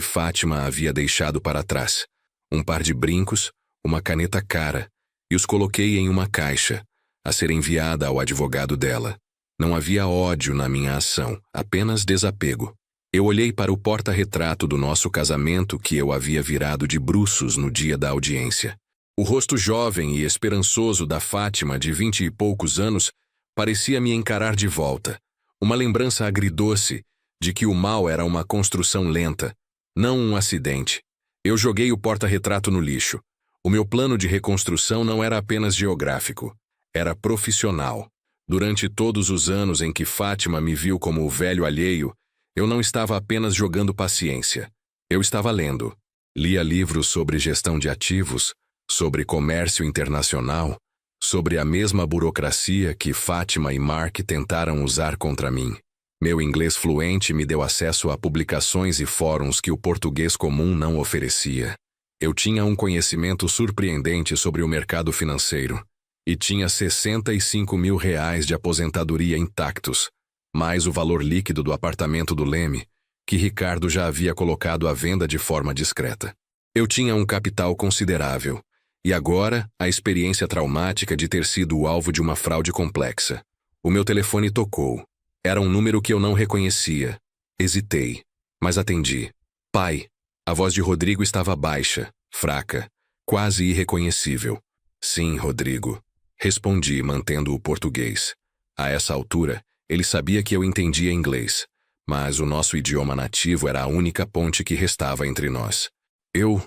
Fátima havia deixado para trás. Um par de brincos, uma caneta cara, e os coloquei em uma caixa, a ser enviada ao advogado dela. Não havia ódio na minha ação, apenas desapego. Eu olhei para o porta-retrato do nosso casamento que eu havia virado de bruços no dia da audiência. O rosto jovem e esperançoso da Fátima, de 20 e poucos anos, parecia me encarar de volta. Uma lembrança agridoce de que o mal era uma construção lenta, não um acidente. Eu joguei o porta-retrato no lixo. O meu plano de reconstrução não era apenas geográfico, era profissional. Durante todos os anos em que Fátima me viu como o velho alheio, eu não estava apenas jogando paciência. Eu estava lendo. Lia livros sobre gestão de ativos, sobre comércio internacional, sobre a mesma burocracia que Fátima e Mark tentaram usar contra mim. Meu inglês fluente me deu acesso a publicações e fóruns que o português comum não oferecia. Eu tinha um conhecimento surpreendente sobre o mercado financeiro e tinha R$65 mil de aposentadoria intactos, mais o valor líquido do apartamento do Leme, que Ricardo já havia colocado à venda de forma discreta. Eu tinha um capital considerável, e agora a experiência traumática de ter sido o alvo de uma fraude complexa. O meu telefone tocou. Era um número que eu não reconhecia. Hesitei, mas atendi. Pai. A voz de Rodrigo estava baixa, fraca, quase irreconhecível. Sim, Rodrigo. Respondi, mantendo o português. A essa altura, ele sabia que eu entendia inglês, mas o nosso idioma nativo era a única ponte que restava entre nós. Eu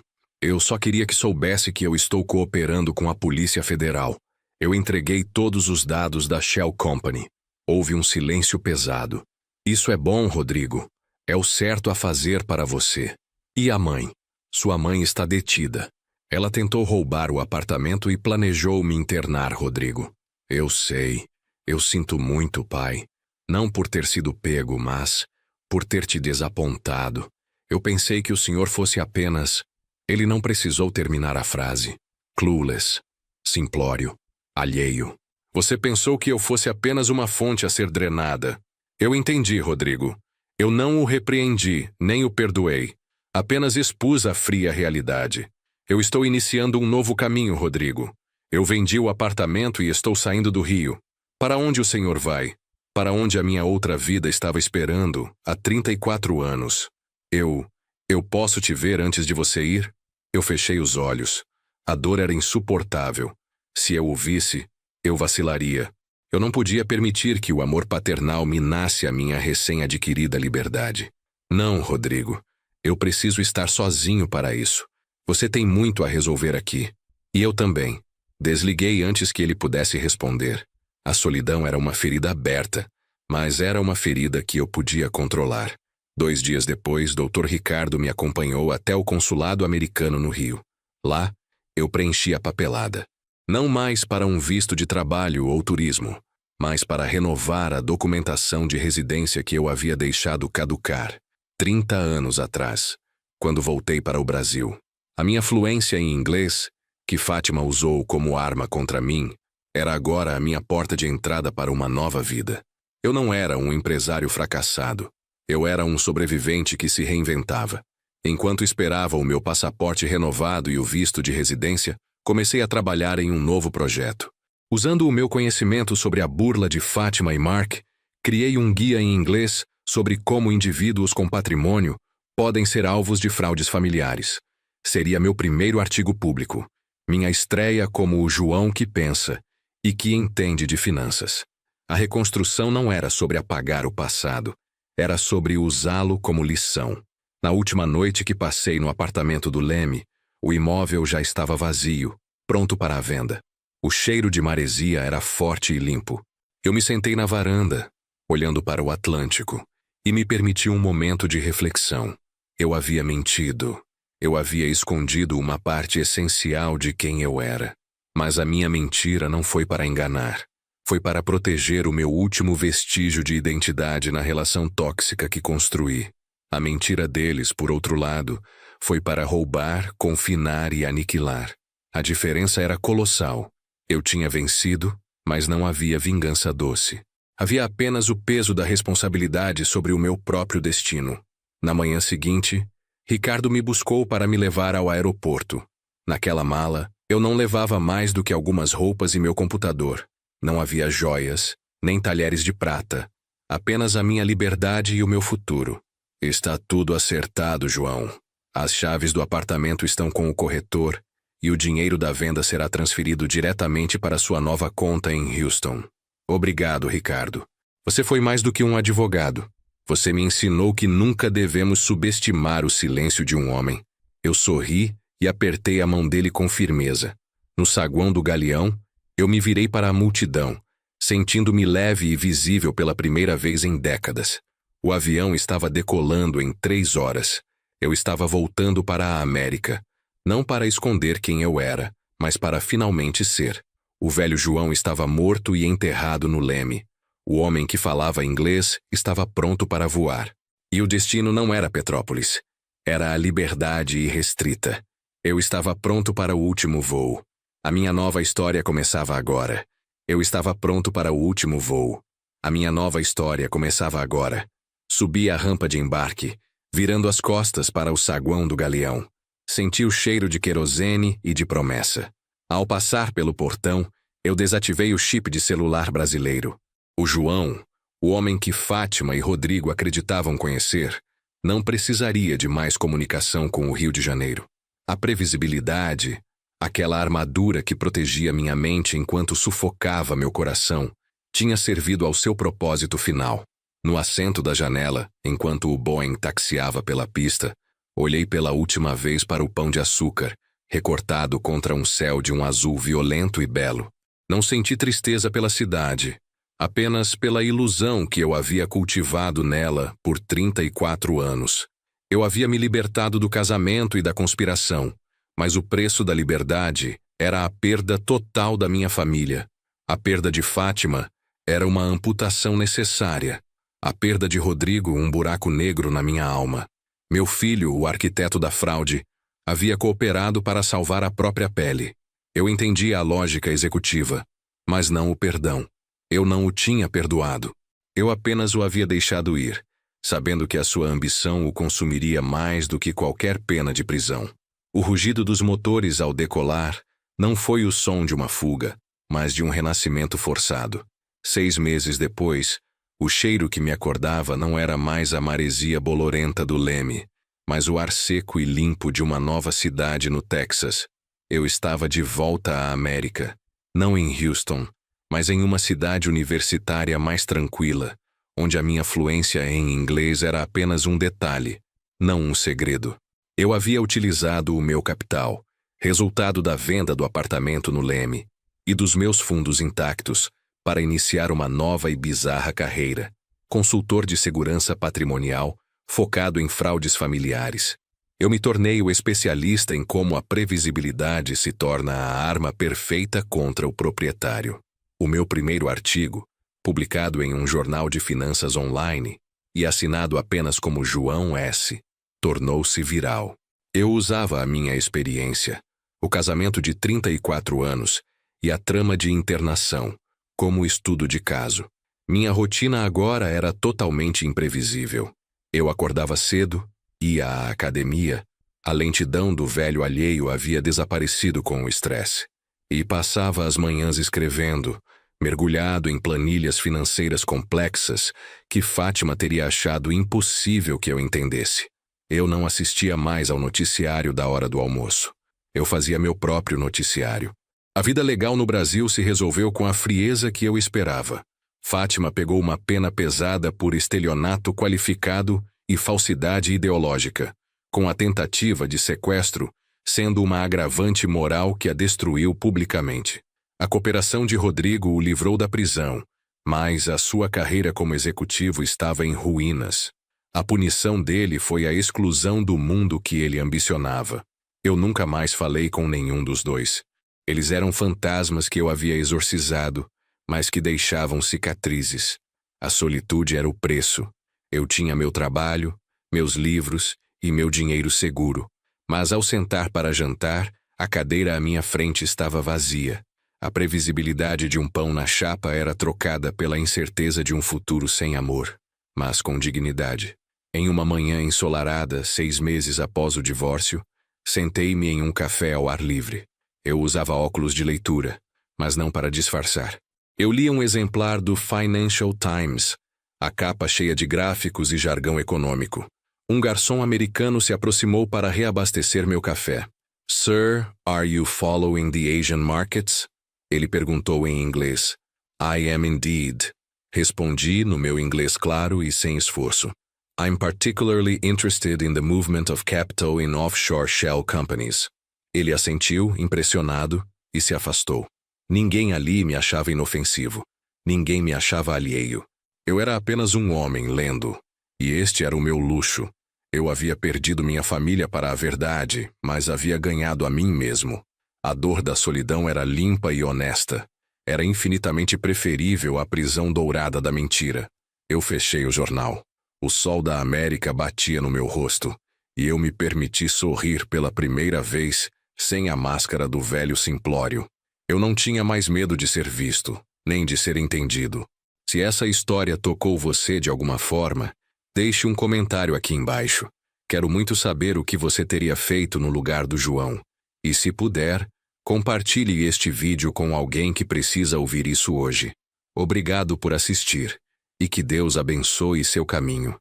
só queria que soubesse que eu estou cooperando com a Polícia Federal. Eu entreguei todos os dados da Shell Company. Houve um silêncio pesado. Isso é bom, Rodrigo. É o certo a fazer para você. E a mãe? Sua mãe está detida. Ela tentou roubar o apartamento e planejou me internar, Rodrigo. Eu sei. Eu sinto muito, pai. Não por ter sido pego, mas por ter te desapontado. Eu pensei que o senhor fosse apenas... Ele não precisou terminar a frase. Clueless. Simplório. Alheio. Você pensou que eu fosse apenas uma fonte a ser drenada. Eu entendi, Rodrigo. Eu não o repreendi, nem o perdoei. Apenas expus a fria realidade. Eu estou iniciando um novo caminho, Rodrigo. Eu vendi o apartamento e estou saindo do Rio. Para onde o senhor vai? Para onde a minha outra vida estava esperando há 34 anos. Eu posso te ver antes de você ir? Eu fechei os olhos. A dor era insuportável. Se eu o visse, eu vacilaria. Eu não podia permitir que o amor paternal minasse a minha recém-adquirida liberdade. Não, Rodrigo. Eu preciso estar sozinho para isso. Você tem muito a resolver aqui. E eu também. Desliguei antes que ele pudesse responder. A solidão era uma ferida aberta, mas era uma ferida que eu podia controlar. 2 dias depois, Dr. Ricardo me acompanhou até o consulado americano no Rio. Lá, eu preenchi a papelada. Não mais para um visto de trabalho ou turismo, mas para renovar a documentação de residência que eu havia deixado caducar 30 anos atrás, quando voltei para o Brasil. A minha fluência em inglês, que Fátima usou como arma contra mim, era agora a minha porta de entrada para uma nova vida. Eu não era um empresário fracassado. Eu era um sobrevivente que se reinventava. Enquanto esperava o meu passaporte renovado e o visto de residência, comecei a trabalhar em um novo projeto. Usando o meu conhecimento sobre a burla de Fátima e Mark, criei um guia em inglês sobre como indivíduos com patrimônio podem ser alvos de fraudes familiares. Seria meu primeiro artigo público, minha estreia como o João que pensa e que entende de finanças. A reconstrução não era sobre apagar o passado, era sobre usá-lo como lição. Na última noite que passei no apartamento do Leme, o imóvel já estava vazio, pronto para a venda. O cheiro de maresia era forte e limpo. Eu me sentei na varanda, olhando para o Atlântico, e me permiti um momento de reflexão. Eu havia mentido. Eu havia escondido uma parte essencial de quem eu era. Mas a minha mentira não foi para enganar. Foi para proteger o meu último vestígio de identidade na relação tóxica que construí. A mentira deles, por outro lado, foi para roubar, confinar e aniquilar. A diferença era colossal. Eu tinha vencido, mas não havia vingança doce. Havia apenas o peso da responsabilidade sobre o meu próprio destino. Na manhã seguinte, Ricardo me buscou para me levar ao aeroporto. Naquela mala, eu não levava mais do que algumas roupas e meu computador. Não havia joias, nem talheres de prata. Apenas a minha liberdade e o meu futuro. Está tudo acertado, João. As chaves do apartamento estão com o corretor e o dinheiro da venda será transferido diretamente para sua nova conta em Houston. Obrigado, Ricardo. Você foi mais do que um advogado. Você me ensinou que nunca devemos subestimar o silêncio de um homem. Eu sorri e apertei a mão dele com firmeza. No saguão do galeão, eu me virei para a multidão, sentindo-me leve e visível pela primeira vez em décadas. O avião estava decolando em 3 horas. Eu estava voltando para a América, não para esconder quem eu era, mas para finalmente ser. O velho João estava morto e enterrado no Leme. O homem que falava inglês estava pronto para voar. E o destino não era Petrópolis. Era a liberdade irrestrita. Eu estava pronto para o último voo. A minha nova história começava agora. Eu estava pronto para o último voo. A minha nova história começava agora. Subi a rampa de embarque, virando as costas para o saguão do galeão. Senti o cheiro de querosene e de promessa. Ao passar pelo portão, eu desativei o chip de celular brasileiro. O João, o homem que Fátima e Rodrigo acreditavam conhecer, não precisaria de mais comunicação com o Rio de Janeiro. A previsibilidade, aquela armadura que protegia minha mente enquanto sufocava meu coração, tinha servido ao seu propósito final. No assento da janela, enquanto o Boeing taxiava pela pista, olhei pela última vez para o Pão de Açúcar, recortado contra um céu de um azul violento e belo. Não senti tristeza pela cidade, apenas pela ilusão que eu havia cultivado nela por 34 anos. Eu havia me libertado do casamento e da conspiração, mas o preço da liberdade era a perda total da minha família. A perda de Fátima era uma amputação necessária. A perda de Rodrigo, um buraco negro na minha alma. Meu filho, o arquiteto da fraude, havia cooperado para salvar a própria pele. Eu entendia a lógica executiva, mas não o perdão. Eu não o tinha perdoado. Eu apenas o havia deixado ir, sabendo que a sua ambição o consumiria mais do que qualquer pena de prisão. O rugido dos motores ao decolar não foi o som de uma fuga, mas de um renascimento forçado. 6 meses depois, o cheiro que me acordava não era mais a maresia bolorenta do Leme, mas o ar seco e limpo de uma nova cidade no Texas. Eu estava de volta à América, não em Houston, mas em uma cidade universitária mais tranquila, onde a minha fluência em inglês era apenas um detalhe, não um segredo. Eu havia utilizado o meu capital, resultado da venda do apartamento no Leme, e dos meus fundos intactos, para iniciar uma nova e bizarra carreira, consultor de segurança patrimonial, focado em fraudes familiares. Eu me tornei o especialista em como a previsibilidade se torna a arma perfeita contra o proprietário. O meu primeiro artigo, publicado em um jornal de finanças online e assinado apenas como João S., tornou-se viral. Eu usava a minha experiência, o casamento de 34 anos e a trama de internação, como estudo de caso. Minha rotina agora era totalmente imprevisível. Eu acordava cedo, ia à academia, a lentidão do velho alheio havia desaparecido com o estresse, e passava as manhãs escrevendo, mergulhado em planilhas financeiras complexas que Fátima teria achado impossível que eu entendesse. Eu não assistia mais ao noticiário da hora do almoço. Eu fazia meu próprio noticiário. A vida legal no Brasil se resolveu com a frieza que eu esperava. Fátima pegou uma pena pesada por estelionato qualificado e falsidade ideológica, com a tentativa de sequestro sendo uma agravante moral que a destruiu publicamente. A cooperação de Rodrigo o livrou da prisão, mas a sua carreira como executivo estava em ruínas. A punição dele foi a exclusão do mundo que ele ambicionava. Eu nunca mais falei com nenhum dos dois. Eles eram fantasmas que eu havia exorcizado, mas que deixavam cicatrizes. A solitude era o preço. Eu tinha meu trabalho, meus livros e meu dinheiro seguro. Mas ao sentar para jantar, a cadeira à minha frente estava vazia. A previsibilidade de um pão na chapa era trocada pela incerteza de um futuro sem amor, mas com dignidade. Em uma manhã ensolarada, 6 meses após o divórcio, sentei-me em um café ao ar livre. Eu usava óculos de leitura, mas não para disfarçar. Eu lia um exemplar do Financial Times, a capa cheia de gráficos e jargão econômico. Um garçom americano se aproximou para reabastecer meu café. "Sir, are you following the Asian markets?" Ele perguntou em inglês. "I am indeed." Respondi no meu inglês claro e sem esforço. "I'm particularly interested in the movement of capital in offshore shell companies." Ele assentiu, impressionado, e se afastou. Ninguém ali me achava inofensivo. Ninguém me achava alheio. Eu era apenas um homem lendo. E este era o meu luxo. Eu havia perdido minha família para a verdade, mas havia ganhado a mim mesmo. A dor da solidão era limpa e honesta. Era infinitamente preferível à prisão dourada da mentira. Eu fechei o jornal. O sol da América batia no meu rosto, e eu me permiti sorrir pela primeira vez, sem a máscara do velho simplório. Eu não tinha mais medo de ser visto, nem de ser entendido. Se essa história tocou você de alguma forma, deixe um comentário aqui embaixo. Quero muito saber o que você teria feito no lugar do João. E se puder, compartilhe este vídeo com alguém que precisa ouvir isso hoje. Obrigado por assistir, e que Deus abençoe seu caminho.